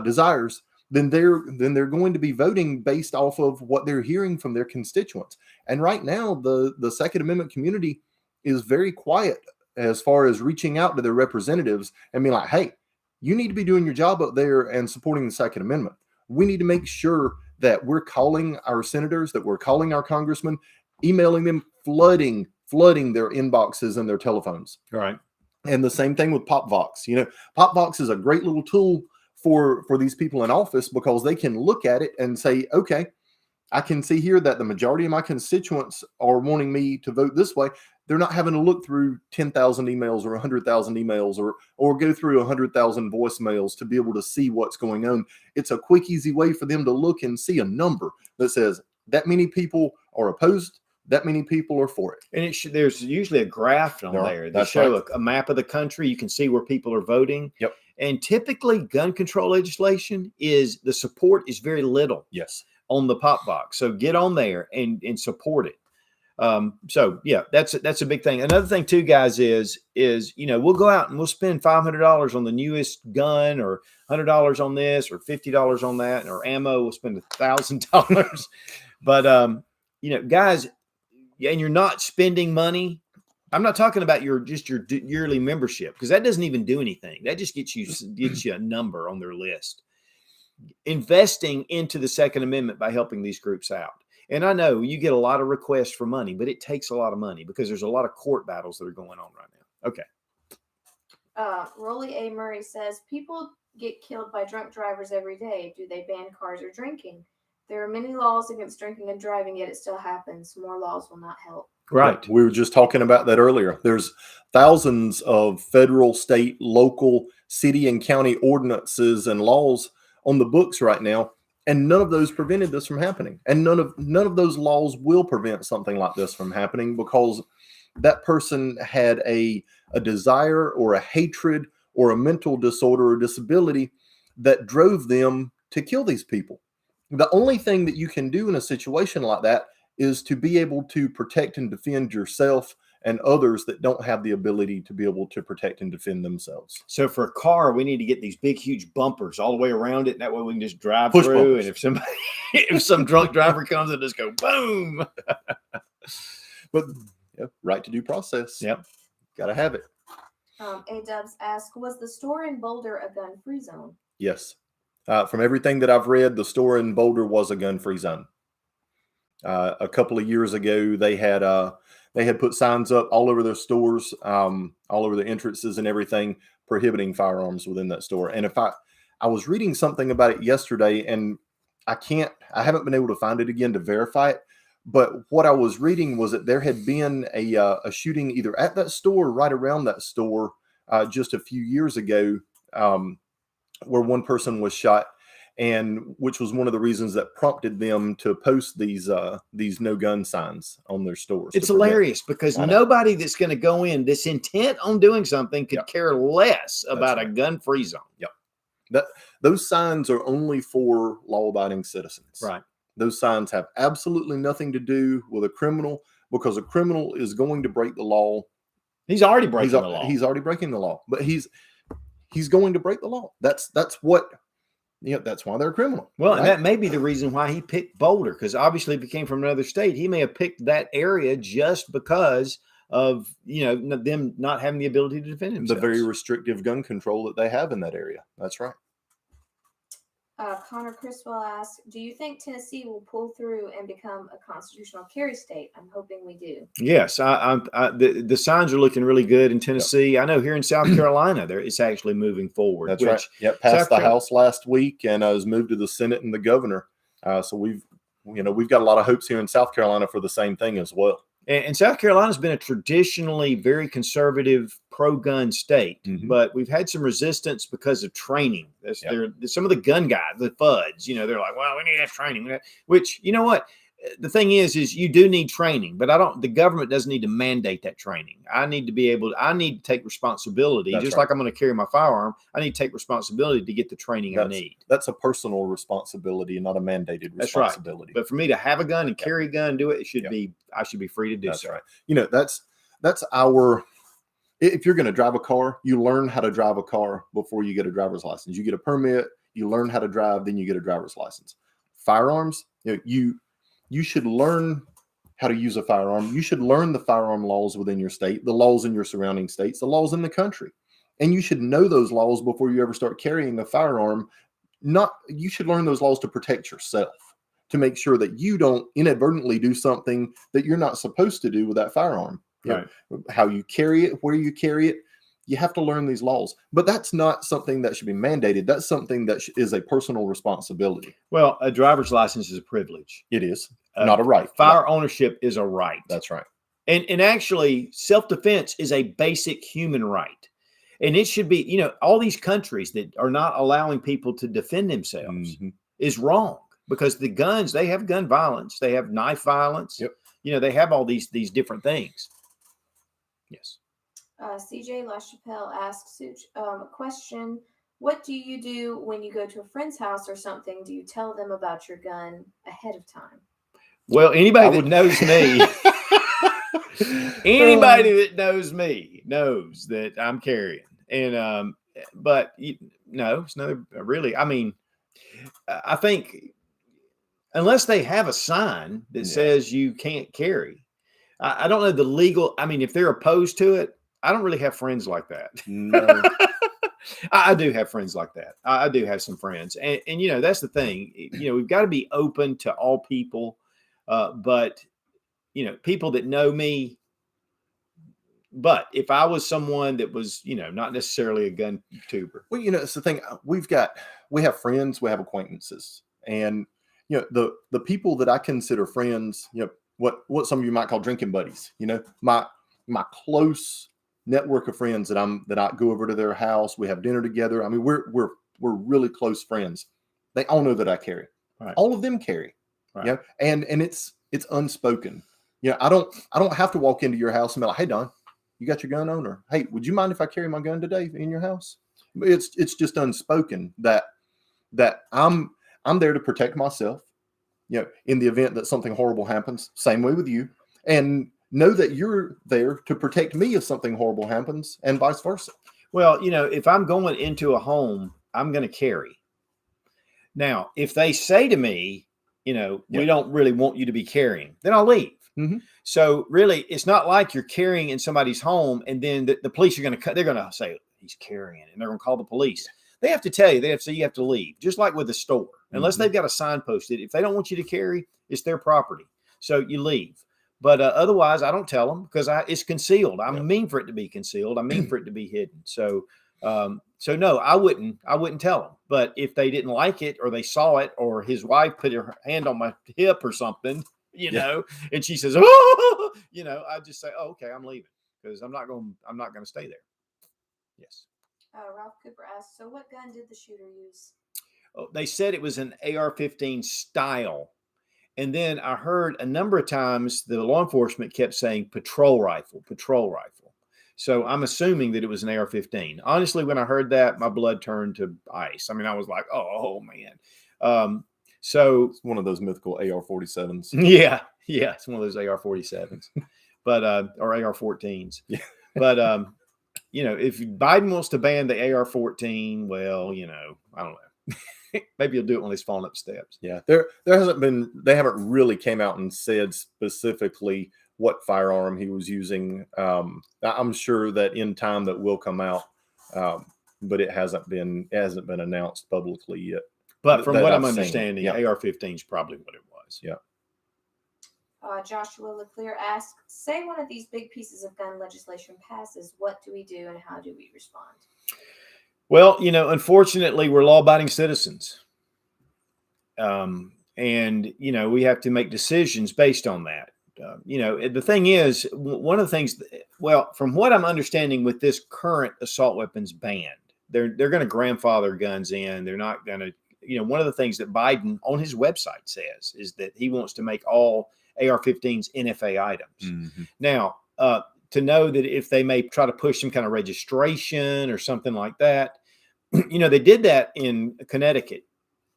S2: desires, then they're going to be voting based off of what they're hearing from their constituents. And right now, the Second Amendment community is very quiet as far as reaching out to their representatives and being like, hey, you need to be doing your job up there and supporting the Second Amendment. We need to make sure that we're calling our senators, that we're calling our congressmen, emailing them, flooding their inboxes and their telephones.
S1: Right.
S2: And the same thing with PopVox. PopVox is a great little tool for these people in office because they can look at it and say, okay, I can see here that the majority of my constituents are wanting me to vote this way. They're not having to look through 10,000 emails or 100,000 emails or go through 100,000 voicemails to be able to see what's going on. It's a quick, easy way for them to look and see a number that says that many people are opposed, that many people are for it.
S1: And there's usually a graph on there that show a map of the country. You can see where people are voting.
S2: Yep.
S1: And typically gun control legislation the support is very little.
S2: Yes.
S1: on the pop box. So get on there and support it. So yeah, that's a big thing. Another thing too, guys, is we'll go out and we'll spend $500 on the newest gun, or $100 on this, or $50 on that, or ammo. We'll spend $1,000. But guys, and you're not spending money. I'm not talking about your yearly membership, because that doesn't even do anything. That just gets you a number on their list. Investing into the Second Amendment by helping these groups out. And I know you get a lot of requests for money, but it takes a lot of money because there's a lot of court battles that are going on right now. Okay.
S3: Rolly A. Murray says, people get killed by drunk drivers every day. Do they ban cars or drinking? There are many laws against drinking and driving, yet it still happens. More laws will not help.
S1: Right.
S2: We were just talking about that earlier. There's thousands of federal, state, local, city, and county ordinances and laws on the books right now, and none of those prevented this from happening. And none of those laws will prevent something like this from happening, because that person had a desire or a hatred or a mental disorder or disability that drove them to kill these people. The only thing that you can do in a situation like that is to be able to protect and defend yourself and others that don't have the ability to be able to protect and defend themselves.
S1: So for a car, we need to get these big, huge bumpers all the way around it. And that way we can just drive
S2: Push
S1: through.
S2: bumpers.
S1: And if some drunk driver comes and just go boom.
S2: But right to due process.
S1: Yep.
S2: Got to have it.
S3: A-Dubs asks, was the store in Boulder a gun-free zone?
S2: Yes. From everything that I've read, the store in Boulder was a gun-free zone. A couple of years ago, they had put signs up all over their stores, all over the entrances and everything, prohibiting firearms within that store. And if I was reading something about it yesterday, and I haven't been able to find it again to verify it, but what I was reading was that there had been a shooting either at that store or right around that store just a few years ago, where one person was shot, and which was one of the reasons that prompted them to post these no gun signs on their stores.
S1: It's hilarious because nobody that's going to go in this intent on doing something could care less about a gun-free zone.
S2: Yep. Those signs are only for law-abiding citizens.
S1: Right.
S2: Those signs have absolutely nothing to do with a criminal, because a criminal is going to break the law.
S1: He's already breaking the law.
S2: He's already breaking the law, but he's going to break the law. That's what, that's why they're a criminal.
S1: Well,
S2: right?
S1: And that may be the reason why he picked Boulder, because obviously if he came from another state, he may have picked that area just because of, them not having the ability to defend themselves.
S2: The very restrictive gun control that they have in that area. That's right.
S3: Connor Criswell asks, do you think Tennessee will pull through and become a constitutional carry state? I'm hoping we do.
S1: Yes, the signs are looking really good in Tennessee. Yep. I know here in South Carolina, it's actually moving forward.
S2: That's right. Yep, passed the House last week and has moved to the Senate and the governor. So we've got a lot of hopes here in South Carolina for the same thing as well.
S1: And South Carolina's been a traditionally very conservative pro-gun state, but we've had some resistance because of training. Some of the gun guys, the FUDs, they're like, well, we need to have training. Which, you know what? The thing is you do need training, but the government doesn't need to mandate that training. I need to take responsibility. Like I'm going to carry my firearm. I need to take responsibility to get the training I need. That's
S2: a personal responsibility and not a mandated responsibility.
S1: Right. But for me to have a gun and carry a gun and do it, I should be free to do so.
S2: Right. That's if you're going to drive a car, you learn how to drive a car before you get a driver's license. You get a permit, you learn how to drive, then you get a driver's license. Firearms, you should learn how to use a firearm. You should learn the firearm laws within your state, the laws in your surrounding states, the laws in the country. And you should know those laws before you ever start carrying a firearm. You should learn those laws to protect yourself, to make sure that you don't inadvertently do something that you're not supposed to do with that firearm.
S1: Right.
S2: How you carry it, where you carry it. You have to learn these laws, but that's not something that should be mandated. That's something that is a personal responsibility.
S1: Well, a driver's license is a privilege.
S2: It is not a right.
S1: Fire ownership is a right.
S2: That's right.
S1: And actually, self-defense is a basic human right. And it should be, all these countries that are not allowing people to defend themselves is wrong, because the guns, they have gun violence. They have knife violence.
S2: Yep.
S1: They have all these different things. Yes.
S3: CJ LaChapelle asks, question, What do you do when you go to a friend's house or something? Do you tell them about your gun ahead of time?
S1: Well, anybody that knows me, anybody that knows me knows that I'm carrying. And but no, it's not really. I mean, I think unless they have a sign that says you can't carry, I don't know the legal. I mean, if they're opposed to it, I don't really have friends like that.
S2: No.
S1: I do have friends like that. I do have some friends, and you know that's the thing. You know, we've got to be open to all people, but you know, people that know me. But if I was someone that was, you know, not necessarily a gun tuber.
S2: Well, you know, it's the thing. We have friends, we have acquaintances, and you know, the people that I consider friends, you know, what some of you might call drinking buddies. You know, my close network of friends that I go over to their house. We have dinner together. I mean, we're really close friends. They all know that I carry.
S1: Right.
S2: All of them carry.
S1: Right.
S2: Yeah, you know? And it's unspoken. You know, I don't have to walk into your house and be like, hey, Don, you got your gun on? Or, hey, would you mind if I carry my gun today in your house? It's just unspoken that I'm there to protect myself, you know, in the event that something horrible happens. Same way with you. And know that you're there to protect me if something horrible happens, and vice versa.
S1: Well, you know, if I'm going into a home, I'm going to carry. Now, if they say to me, you know, we don't really want you to be carrying, then I'll leave.
S2: Mm-hmm.
S1: So really, it's not like you're carrying in somebody's home and then the police are going to, they're going to say he's carrying and they're going to call the police. They have to tell you, they have to say you have to leave, just like with the store, unless they've got a sign posted. If they don't want you to carry, it's their property. So you leave. But otherwise, I don't tell them because it's concealed. I mean for it to be concealed. I mean for it to be hidden. So no, I wouldn't tell them. But if they didn't like it, or they saw it, or his wife put her hand on my hip or something, you know, and she says, "Oh," you know, I just say, "Oh, okay, I'm leaving because I'm not going to stay there." Yes.
S3: Ralph Cooper asks, so what gun did the shooter use?
S1: Oh, they said it was an AR-15 style. And then I heard a number of times the law enforcement kept saying patrol rifle. So I'm assuming that it was an AR-15. Honestly, when I heard that, my blood turned to ice. I mean, I was like, oh man. So
S2: it's one of those mythical AR-47s.
S1: Yeah, it's one of those AR-47s, but or AR-14s.
S2: Yeah.
S1: But you know, if Biden wants to ban the AR-14, well, you know, I don't know. Maybe he'll do it when he's falling up steps.
S2: Yeah, there hasn't been. They haven't really came out and said specifically what firearm he was using. I'm sure that in time that will come out, but it hasn't been announced publicly yet.
S1: But from what I'm understanding, AR-15 is probably what it was.
S2: Yeah.
S3: Joshua Leclerc asks, say one of these big pieces of gun legislation passes, what do we do and how do we respond?
S1: Well, you know, unfortunately, we're law-abiding citizens. And, you know, we have to make decisions based on that. You know, the thing is, one of the things, well, from what I'm understanding with this current assault weapons ban, they're going to grandfather guns in. They're not going to, you know, one of the things that Biden on his website says is that he wants to make all AR-15s NFA items. Mm-hmm. Now, to know that if they may try to push some kind of registration or something like that, you know, they did that in Connecticut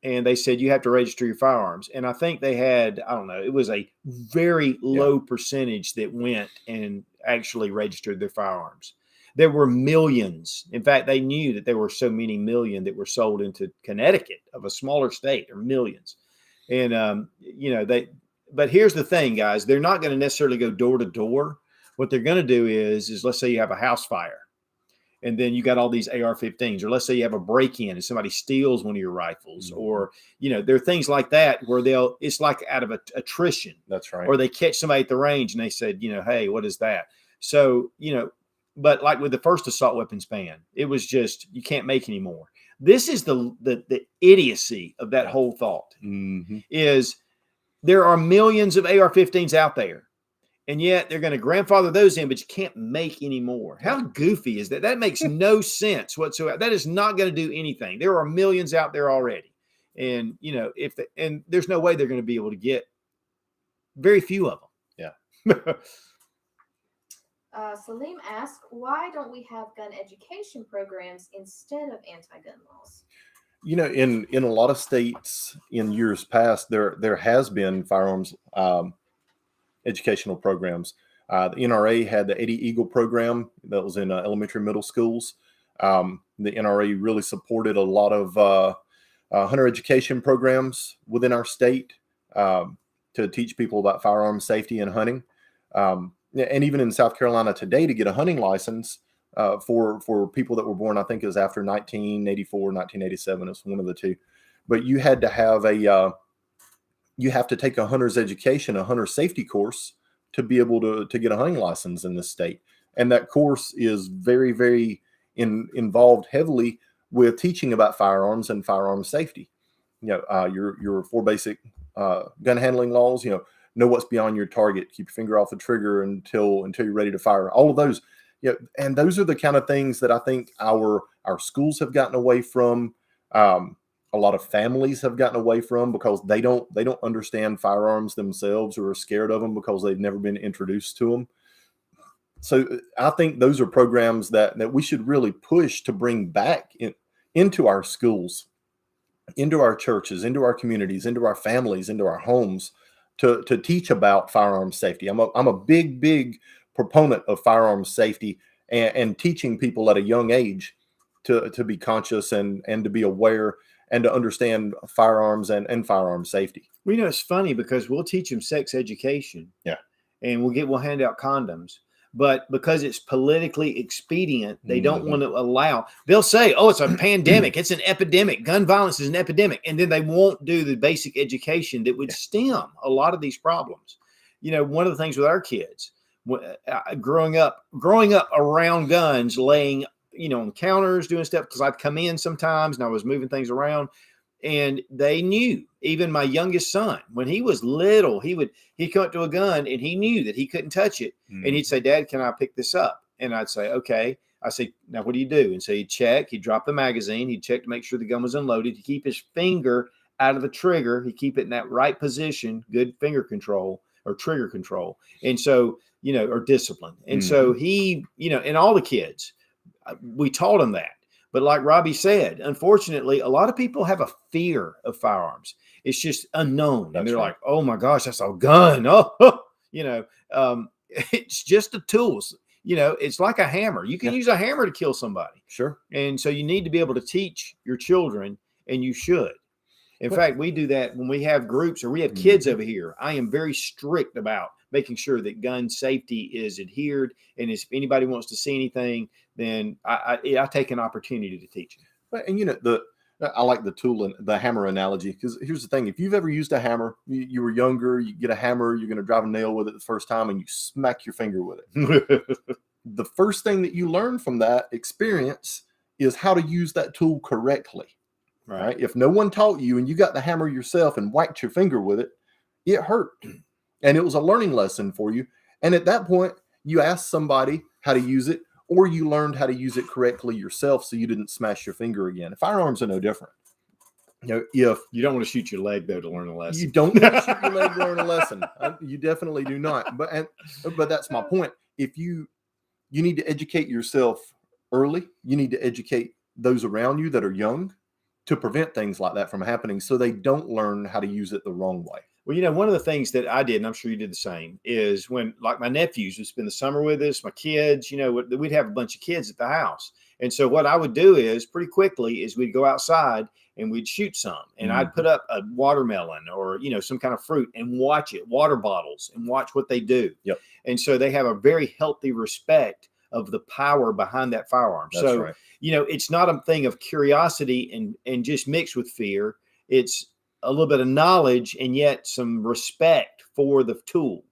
S1: and they said you have to register your firearms. And I think they had, I don't know, it was a very low percentage that went and actually registered their firearms. There were millions. In fact, they knew that there were so many million that were sold into Connecticut, of a smaller state, or millions. And, you know, but here's the thing, guys, they're not going to necessarily go door to door. What they're going to do is let's say you have a house fire and then you got all these AR-15s, or let's say you have a break-in and somebody steals one of your rifles, or, you know, there are things like that where it's like out of attrition.
S2: That's right.
S1: Or they catch somebody at the range and they said, you know, hey, what is that? So, you know, but like with the first assault weapons ban, it was just, you can't make any more. This is the idiocy of that whole thought is there are millions of AR-15s out there. And yet they're going to grandfather those in, but you can't make any more. How goofy is that? That makes no sense whatsoever. That is not going to do anything. There are millions out there already. And, you know, and there's no way they're going to be able to get very few of them.
S2: Yeah.
S3: Salim asks, why don't we have gun education programs instead of anti-gun laws?
S2: In a lot of states in years past, there has been firearms educational programs. The NRA had the 80 Eagle program that was in elementary, middle schools. The NRA really supported a lot of hunter education programs within our state to teach people about firearm safety and hunting. And even in South Carolina today, to get a hunting license for people that were born, I think it was after 1984, 1987, it's one of the two. But you had to have you have to take a hunter's education, a hunter safety course to be able to get a hunting license in this state. And that course is very, very involved heavily with teaching about firearms and firearm safety. Your 4 basic gun handling laws, know what's beyond your target, keep your finger off the trigger until you're ready to fire. All of those, and those are the kind of things that I think our schools have gotten away from. A lot of families have gotten away from because they don't understand firearms themselves, or are scared of them because they've never been introduced to them. So I think those are programs that we should really push to bring back into our schools, into our churches, into our communities, into our families, into our homes, to teach about firearm safety. I'm a big proponent of firearm safety and teaching people at a young age to be conscious and to be aware and to understand firearms and firearm safety.
S1: Well, it's funny because we'll teach them sex education.
S2: Yeah.
S1: And we'll hand out condoms. But because it's politically expedient, they don't want to allow. They'll say, "Oh, it's a pandemic. It's an epidemic. Gun violence is an epidemic," and then they won't do the basic education that would stem a lot of these problems. One of the things with our kids, growing up around guns, laying on counters, doing stuff, because I'd come in sometimes and I was moving things around, and they knew. Even my youngest son, when he was little, he'd come up to a gun and he knew that he couldn't touch it. And he'd say, "Dad, can I pick this up?" And I'd say, "Okay." I say, "Now, what do you do?" And so he'd check, he'd drop the magazine, he'd check to make sure the gun was unloaded. He'd keep his finger out of the trigger. He'd keep it in that right position, good finger control or trigger control. And so, or discipline. And so he, and all the kids, we taught him that. But like Robbie said, unfortunately, a lot of people have a fear of firearms. It's just unknown. And they're like, "Oh my gosh, that's a gun." It's just a tool. It's like a hammer. You can use a hammer to kill somebody.
S2: Sure.
S1: And so you need to be able to teach your children, and you should. In fact, we do that when we have groups or we have kids over here. I am very strict about making sure that gun safety is adhered. And if anybody wants to see anything, then I take an opportunity to teach them.
S2: And I like the tool and the hammer analogy, because here's the thing: if you've ever used a hammer, you were younger, you get a hammer, you're going to drive a nail with it the first time, and you smack your finger with it. The first thing that you learn from that experience is how to use that tool correctly. Right? If no one taught you and you got the hammer yourself and whacked your finger with it, it hurt. And it was a learning lesson for you. And at that point, you asked somebody how to use it, or you learned how to use it correctly yourself so you didn't smash your finger again. Firearms are no different. If
S1: you don't want to shoot your leg, though, to learn a lesson.
S2: You don't want to shoot your leg to learn a lesson. You definitely do not. But that's my point. If you need to educate yourself early, you need to educate those around you that are young to prevent things like that from happening, so they don't learn how to use it the wrong way.
S1: Well, one of the things that I did, and I'm sure you did the same, is when, like, my nephews would spend the summer with us, my kids, we'd have a bunch of kids at the house. And so what I would do is pretty quickly is we'd go outside and we'd shoot some, and I'd put up a watermelon or, some kind of fruit and watch it, water bottles, and watch what they do.
S2: Yep.
S1: And so they have a very healthy respect of the power behind that firearm.
S2: That's right.
S1: It's not a thing of curiosity and just mixed with fear. It's a little bit of knowledge and yet some respect for the tool.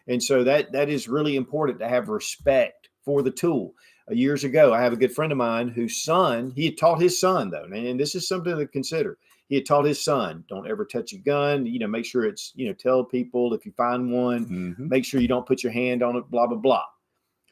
S1: And so that is really important, to have respect for the tool. Years ago, I have a good friend of mine whose son, he had taught his son, though, and this is something to consider. He had taught his son, don't ever touch a gun, make sure it's, tell people if you find one, make sure you don't put your hand on it, blah, blah, blah.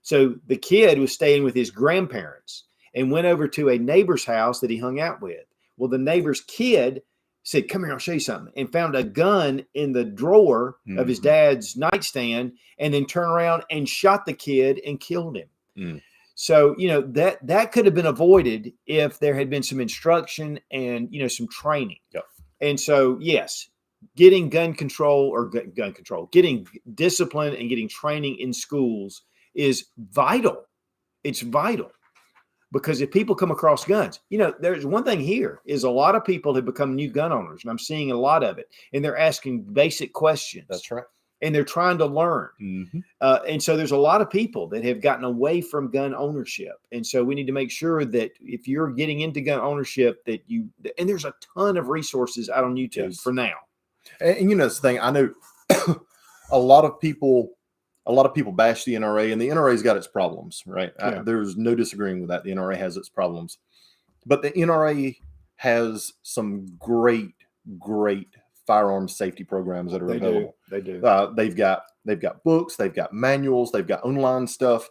S1: So the kid was staying with his grandparents and went over to a neighbor's house that he hung out with. Well, the neighbor's kid said, "Come here, I'll show you something," and found a gun in the drawer of his dad's nightstand, and then turned around and shot the kid and killed him.
S2: Mm.
S1: So, that could have been avoided if there had been some instruction and, some training.
S2: Yep.
S1: And so, yes, getting gun control, getting discipline and getting training in schools is vital. It's vital. Because if people come across guns, there's one thing here is a lot of people have become new gun owners, and I'm seeing a lot of it, and they're asking basic questions.
S2: That's right.
S1: And they're trying to learn.
S2: Mm-hmm.
S1: And so there's a lot of people that have gotten away from gun ownership. And so we need to make sure that if you're getting into gun ownership, and there's a ton of resources out on YouTube for now.
S2: And this thing, I know a lot of people bash the NRA, and the NRA's got its problems, right?
S1: Yeah.
S2: There's no disagreeing with that. The NRA has its problems, but the NRA has some great firearms safety programs that are available.
S1: They do.
S2: They've got books, they've got manuals, they've got online stuff.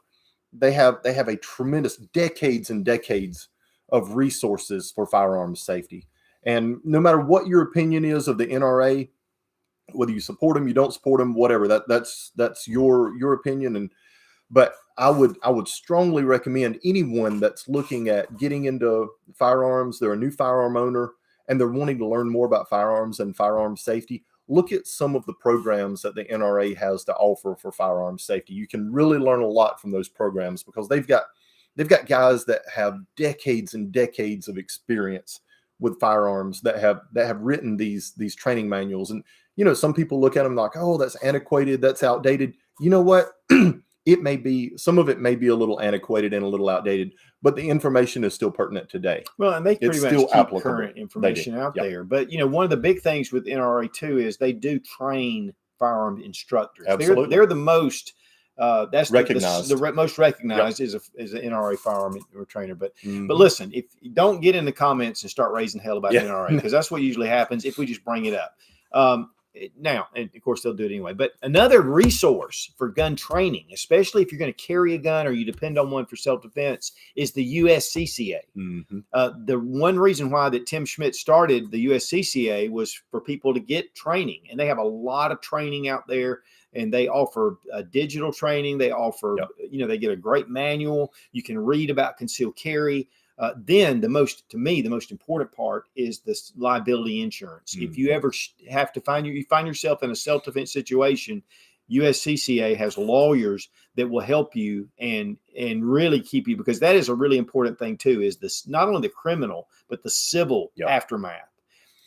S2: They have a tremendous decades and decades of resources for firearms safety. And no matter what your opinion is of the NRA, whether you support them, you don't support them, whatever, that's your opinion. But I would strongly recommend anyone that's looking at getting into firearms, they're a new firearm owner, and they're wanting to learn more about firearms and firearm safety, look at some of the programs that the NRA has to offer for firearm safety. You can really learn a lot from those programs because they've got guys that have decades and decades of experience with firearms that have written these training manuals. And some people look at them like, oh, that's antiquated, that's outdated. You know what? Some of it may be a little antiquated and a little outdated, but the information is still pertinent today.
S1: Well, and they pretty much
S2: still
S1: keep
S2: applicable.
S1: current information out there. But, one of the big things with NRA too is they do train firearm instructors.
S2: Absolutely.
S1: They're the most that's
S2: recognized.
S1: The most recognized is an NRA firearm trainer. But listen, if you don't get in the comments and start raising hell about the NRA, because that's what usually happens if we just bring it up. Now, and of course they'll do it anyway, but another resource for gun training, especially if you're going to carry a gun or you depend on one for self-defense, is the USCCA.
S2: Mm-hmm.
S1: The one reason why that Tim Schmidt started the USCCA was for people to get training, and they have a lot of training out there, and they offer digital training. They offer, they get a great manual. You can read about concealed carry. Then the most important part is this liability insurance.
S2: Mm-hmm.
S1: If you ever have to find yourself in a self-defense situation, USCCA has lawyers that will help you and really keep you, because that is a really important thing too, is this not only the criminal, but the civil aftermath.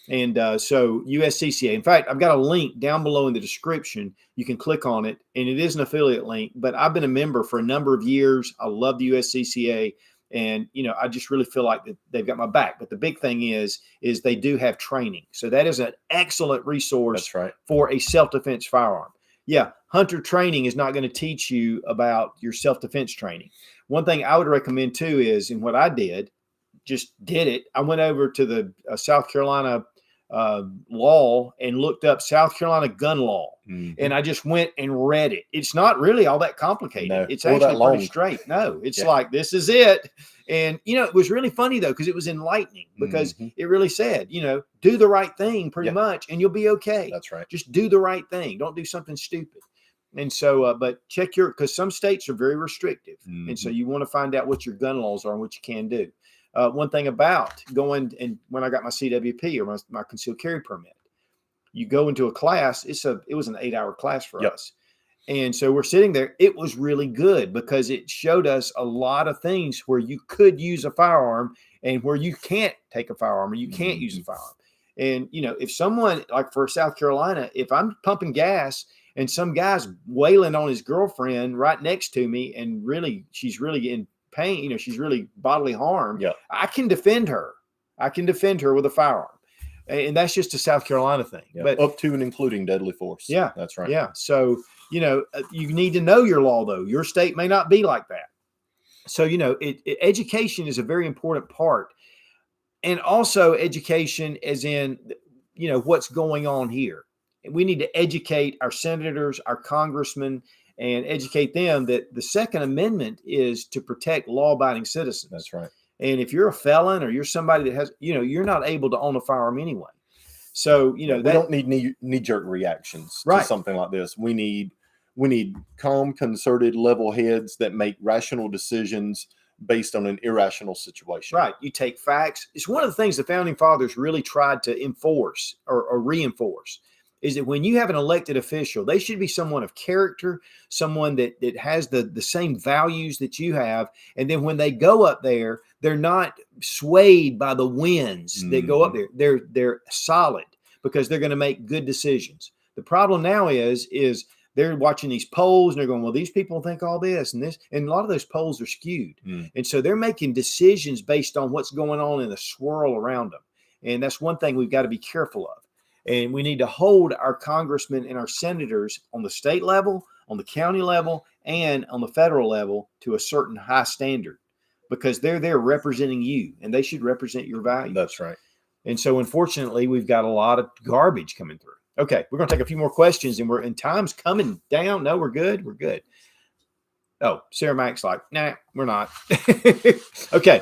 S1: And so USCCA, in fact, I've got a link down below in the description. You can click on it, and it is an affiliate link, but I've been a member for a number of years. I love the USCCA. And, I just really feel like that they've got my back. But the big thing is they do have training. So that is an excellent resource for a self-defense firearm. Yeah, hunter training is not going to teach you about your self-defense training. One thing I would recommend too is, and what I did it. I went over to the South Carolina law and looked up South Carolina gun law. Mm-hmm. And I just went and read it. It's not really all that complicated. No, it's actually pretty straight. No, it's like, this is it. And, it was really funny though, because it was enlightening, because it really said, do the right thing pretty much, and you'll be okay.
S2: That's right.
S1: Just do the right thing. Don't do something stupid. And so, but check because some states are very restrictive. Mm-hmm. And so you want to find out what your gun laws are and what you can do. One thing about going, and when I got my CWP or my concealed carry permit, you go into a class. It was an 8-hour class for us. And so we're sitting there. It was really good because it showed us a lot of things where you could use a firearm and where you can't take a firearm or you can't use a firearm. And, if someone, like for South Carolina, if I'm pumping gas and some guy's wailing on his girlfriend right next to me and she's really in pain, she's really bodily harm, I can defend her. I can defend her with a firearm. And that's just a South Carolina thing. But
S2: up to and including deadly force.
S1: Yeah.
S2: That's right.
S1: Yeah. So, you need to know your law, though. Your state may not be like that. So, education is a very important part. And also education as in, what's going on here. And we need to educate our senators, our congressmen, and educate them that the Second Amendment is to protect law-abiding citizens.
S2: That's right.
S1: And if you're a felon or you're somebody that has, you're not able to own a firearm anyway. So,
S2: we don't need knee-jerk reactions to something like this. We need calm, concerted, level heads that make rational decisions based on an irrational situation.
S1: Right. You take facts. It's one of the things the founding fathers really tried to enforce or reinforce, is that when you have an elected official, they should be someone of character, someone that has the same values that you have. And then when they go up there, they're not swayed by the winds that go up there. They're solid because they're going to make good decisions. The problem now is they're watching these polls and they're going, well, these people think all this and this. And a lot of those polls are skewed. And so they're making decisions based on what's going on in the swirl around them. And that's one thing we've got to be careful of. And we need to hold our congressmen and our senators on the state level, on the county level, and on the federal level to a certain high standard, because they're there representing you and they should represent your values.
S2: That's right.
S1: And so, unfortunately, we've got a lot of garbage coming through. Okay, we're going to take a few more questions, and time's coming down. No, we're good. We're good. Oh, Sarah Mack's like, nah, we're not. Okay,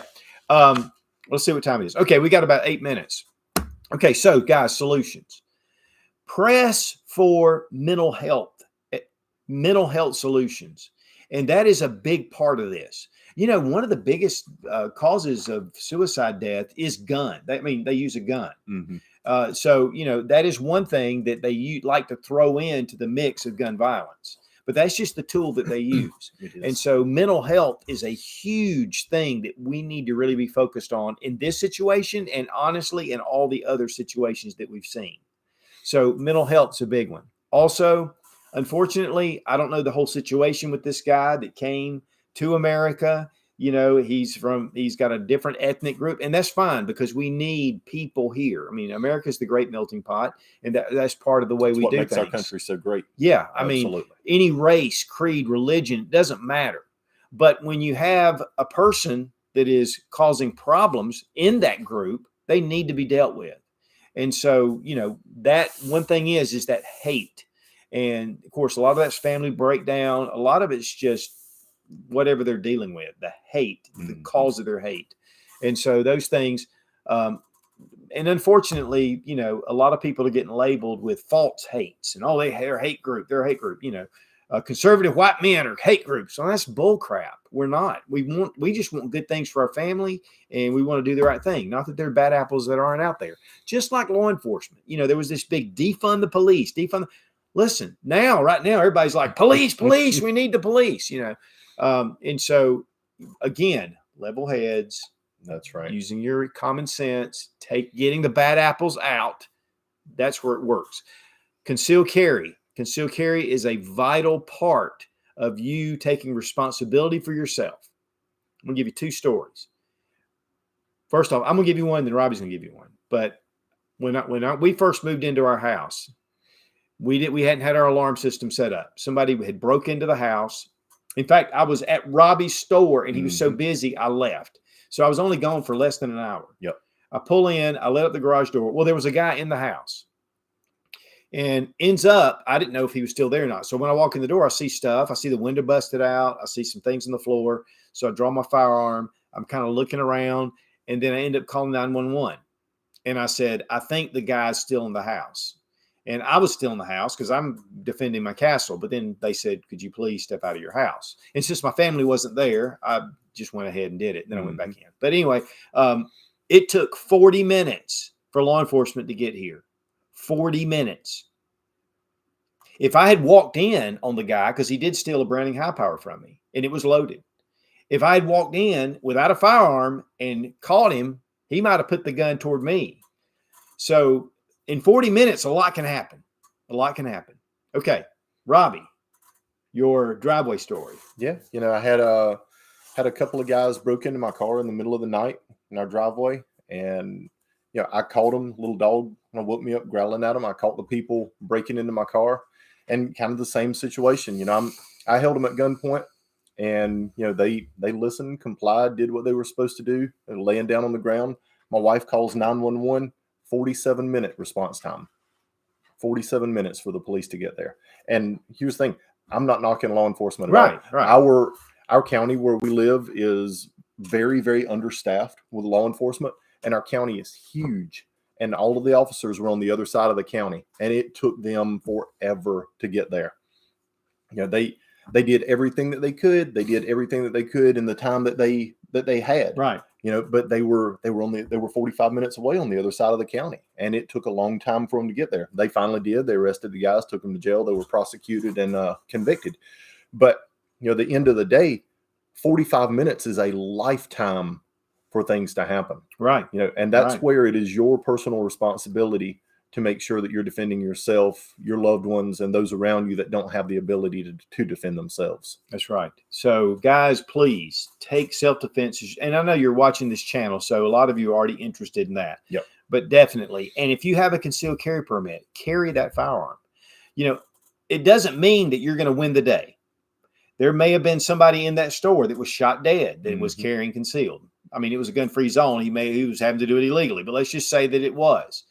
S1: let's see what time it is. Okay, we got about 8 minutes. Okay, so guys, solutions. Press for mental health solutions, and that is a big part of this. You know, one of the biggest causes of suicide death is gun. I mean, they use a gun. So, you know, that is one thing that they like to throw into the mix of gun violence. But that's just the tool that they use. And so mental health is a huge thing that we need to really be focused on in this situation and honestly in all the other situations that we've seen. So mental health's a big one. Also, unfortunately, I don't know the whole situation with this guy that came to America. You know, he's got a different ethnic group, and that's fine because we need people here. I mean, America's the great melting pot, and that's part of the way we do things.
S2: What makes our country so great.
S1: Yeah, I mean, any race, creed, religion, doesn't matter. But when you have a person that is causing problems in that group, they need to be dealt with. And so, you know, that one thing is that hate. And of course, a lot of that's family breakdown. A lot of it's just whatever they're dealing with, the hate, the cause of their hate. And so those things, and unfortunately, you know, a lot of people are getting labeled with false hates and they're a hate group, you know, conservative white men are hate groups. So that's bull crap. We're not. We just want good things for our family, and we want to do the right thing. Not that there are bad apples that aren't out there. Just like law enforcement, you know, there was this big defund the police, listen, right now, everybody's like, police, we need the police, you know. And so again, level heads.
S2: That's right.
S1: Using your common sense, getting the bad apples out. That's where it works. Concealed carry. Concealed carry is a vital part of you taking responsibility for yourself. I'm going to give you two stories. First off, I'm going to give you one, then Robbie's going to give you one. But when we first moved into our house, we hadn't had our alarm system set up. Somebody had broke into the house. In fact, I was at Robbie's store and he was so busy, I left. So I was only gone for less than an hour.
S2: Yep.
S1: I pull in, I let up the garage door. Well, there was a guy in the house. And ends up, I didn't know if he was still there or not. So when I walk in the door, I see stuff. I see the window busted out. I see some things on the floor. So I draw my firearm. I'm kind of looking around. And then I end up calling 911. And I said, I think the guy's still in the house. And I was still in the house because I'm defending my castle. But then they said, could you please step out of your house? And since my family wasn't there, I just went ahead and did it. Then I went back in. But anyway, it took 40 minutes for law enforcement to get here. 40 minutes. If I had walked in on the guy, because he did steal a Browning high power from me, and it was loaded. If I had walked in without a firearm and caught him, he might have put the gun toward me. So in 40 minutes, a lot can happen. A lot can happen. Okay, Robbie, your driveway story.
S2: Yeah, you know, I had a couple of guys broke into my car in the middle of the night in our driveway, and you know, I called them. Little dog woke me up growling at them. I caught the people breaking into my car, and kind of the same situation. You know, I held them at gunpoint, and you know, they listened, complied, did what they were supposed to do, and laying down on the ground. My wife calls 911. 47-minute response time. 47 minutes for the police to get there. And here's the thing: I'm not knocking law enforcement at all. Right. Our county where we live is very, very understaffed with law enforcement, and our county is huge. and all of the officers were on the other side of the county, and it took them forever to get there. They did everything that they could. They did everything that they could in the time that they had.
S1: Right.
S2: But they were 45 minutes away on the other side of the county, and it took a long time for them to get there. They finally did. They arrested the guys, took them to jail. They were prosecuted and convicted. But the end of the day, 45 minutes is a lifetime for things to happen.
S1: Right.
S2: And that's
S1: right.
S2: where it is your personal responsibility to make sure that you're defending yourself, your loved ones, and those around you that don't have the ability to defend themselves.
S1: That's right. So guys, please take self-defense. And I know you're watching this channel, so a lot of you are already interested in that.
S2: Yep.
S1: But definitely. And if you have a concealed carry permit, carry that firearm. It doesn't mean that you're going to win the day. There may have been somebody in that store that was shot dead that was carrying concealed. I mean, it was a gun-free zone. He was having to do it illegally, but let's just say that it was.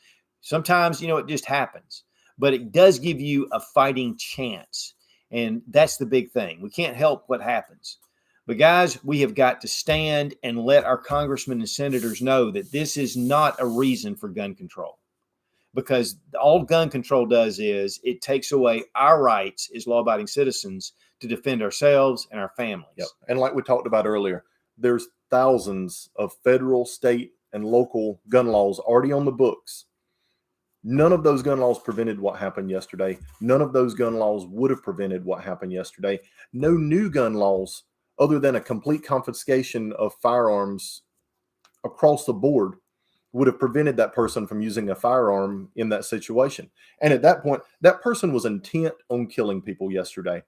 S1: Sometimes, it just happens, but it does give you a fighting chance. And that's the big thing. We can't help what happens. But guys, we have got to stand and let our congressmen and senators know that this is not a reason for gun control. Because all gun control does is it takes away our rights as law-abiding citizens to defend ourselves and our families.
S2: Yep. And like we talked about earlier, there's thousands of federal, state, and local gun laws already on the books. None of those gun laws prevented what happened yesterday. None of those gun laws would have prevented what happened yesterday. No new gun laws, other than a complete confiscation of firearms across the board, would have prevented that person from using a firearm in that situation. And at that point, that person was intent on killing people yesterday,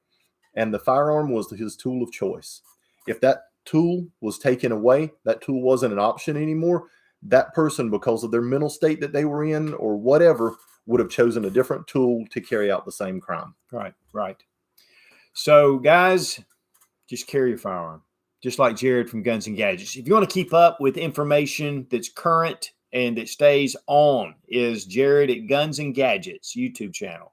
S2: and the firearm was his tool of choice. If that tool was taken away, that tool wasn't an option anymore, that person, because of their mental state that they were in or whatever, would have chosen a different tool to carry out the same crime.
S1: Right. So guys, just carry your firearm, just like Jared from Guns and Gadgets. If you want to keep up with information that's current and that stays on, is Jared at Guns and Gadgets YouTube channel.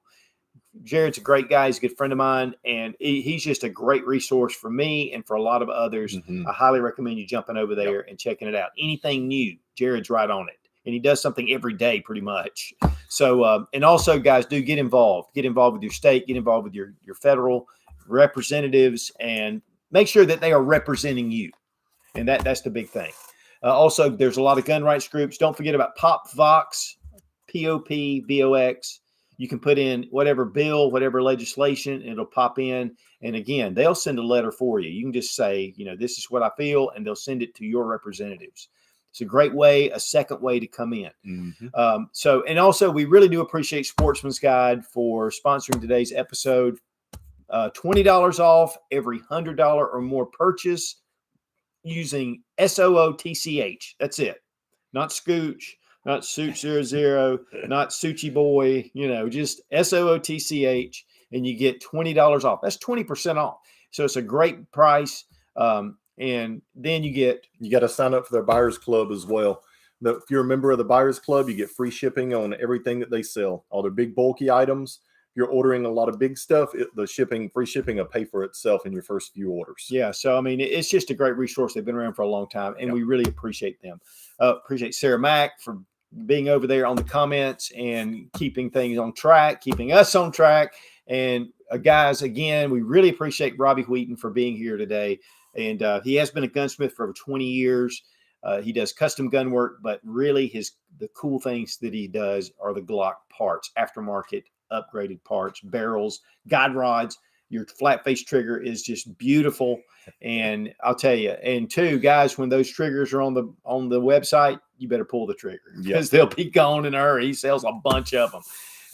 S1: Jared's a great guy. He's a good friend of mine, and he's just a great resource for me and for a lot of others. I highly recommend you jumping over there and checking it out. Anything new, Jared's right on it, and he does something every day pretty much. So, and also, guys, do get involved. Get involved with your state. Get involved with your federal representatives, and make sure that they are representing you. And that's the big thing. Also, there's a lot of gun rights groups. Don't forget about PopVox, POPVOX. You can put in whatever bill, whatever legislation, and it'll pop in. And again, they'll send a letter for you. You can just say, this is what I feel, and they'll send it to your representatives. It's a great way, a second way to come in. And also, we really do appreciate Sportsman's Guide for sponsoring today's episode. $20 off every $100 or more purchase using SOOTCH. That's it. Not Scooch, not Suit 00, not Suchi Boy, just SOOTCH, and you get $20 off. That's 20% off. So it's a great price. And then you got to sign up for their Buyers Club as well. If you're a member of the Buyers Club, you get free shipping on everything that they sell, all their big bulky items. If you're ordering a lot of big stuff, free shipping will pay for itself in your first few orders. Yeah. So, it's just a great resource. They've been around for a long time, and we really appreciate them. Appreciate Sarah Mack for being over there on the comments and keeping things on track, keeping us on track. And guys, again, we really appreciate Robbie Wheaton for being here today. And he has been a gunsmith for over 20 years. He does custom gun work, but really the cool things that he does are the Glock parts, aftermarket, upgraded parts, barrels, guide rods. Your flat face trigger is just beautiful. And I'll tell you, and two, guys, when those triggers are on the website, you better pull the trigger because they'll be gone in a hurry. He sells a bunch of them.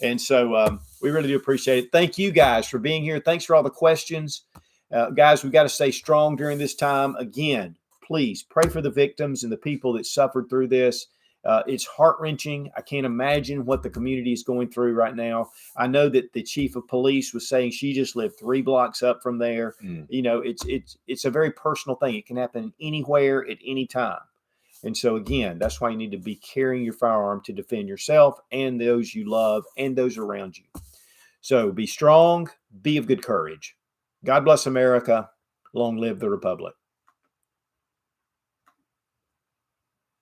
S1: And so we really do appreciate it. Thank you guys for being here. Thanks for all the questions. Guys, we've got to stay strong during this time. Again, please pray for the victims and the people that suffered through this. It's heart-wrenching. I can't imagine what the community is going through right now. I know that the chief of police was saying she just lived 3 blocks up from there. It's a very personal thing. It can happen anywhere at any time. And so, again, that's why you need to be carrying your firearm to defend yourself and those you love and those around you. So be strong, be of good courage. God bless America. Long live the Republic.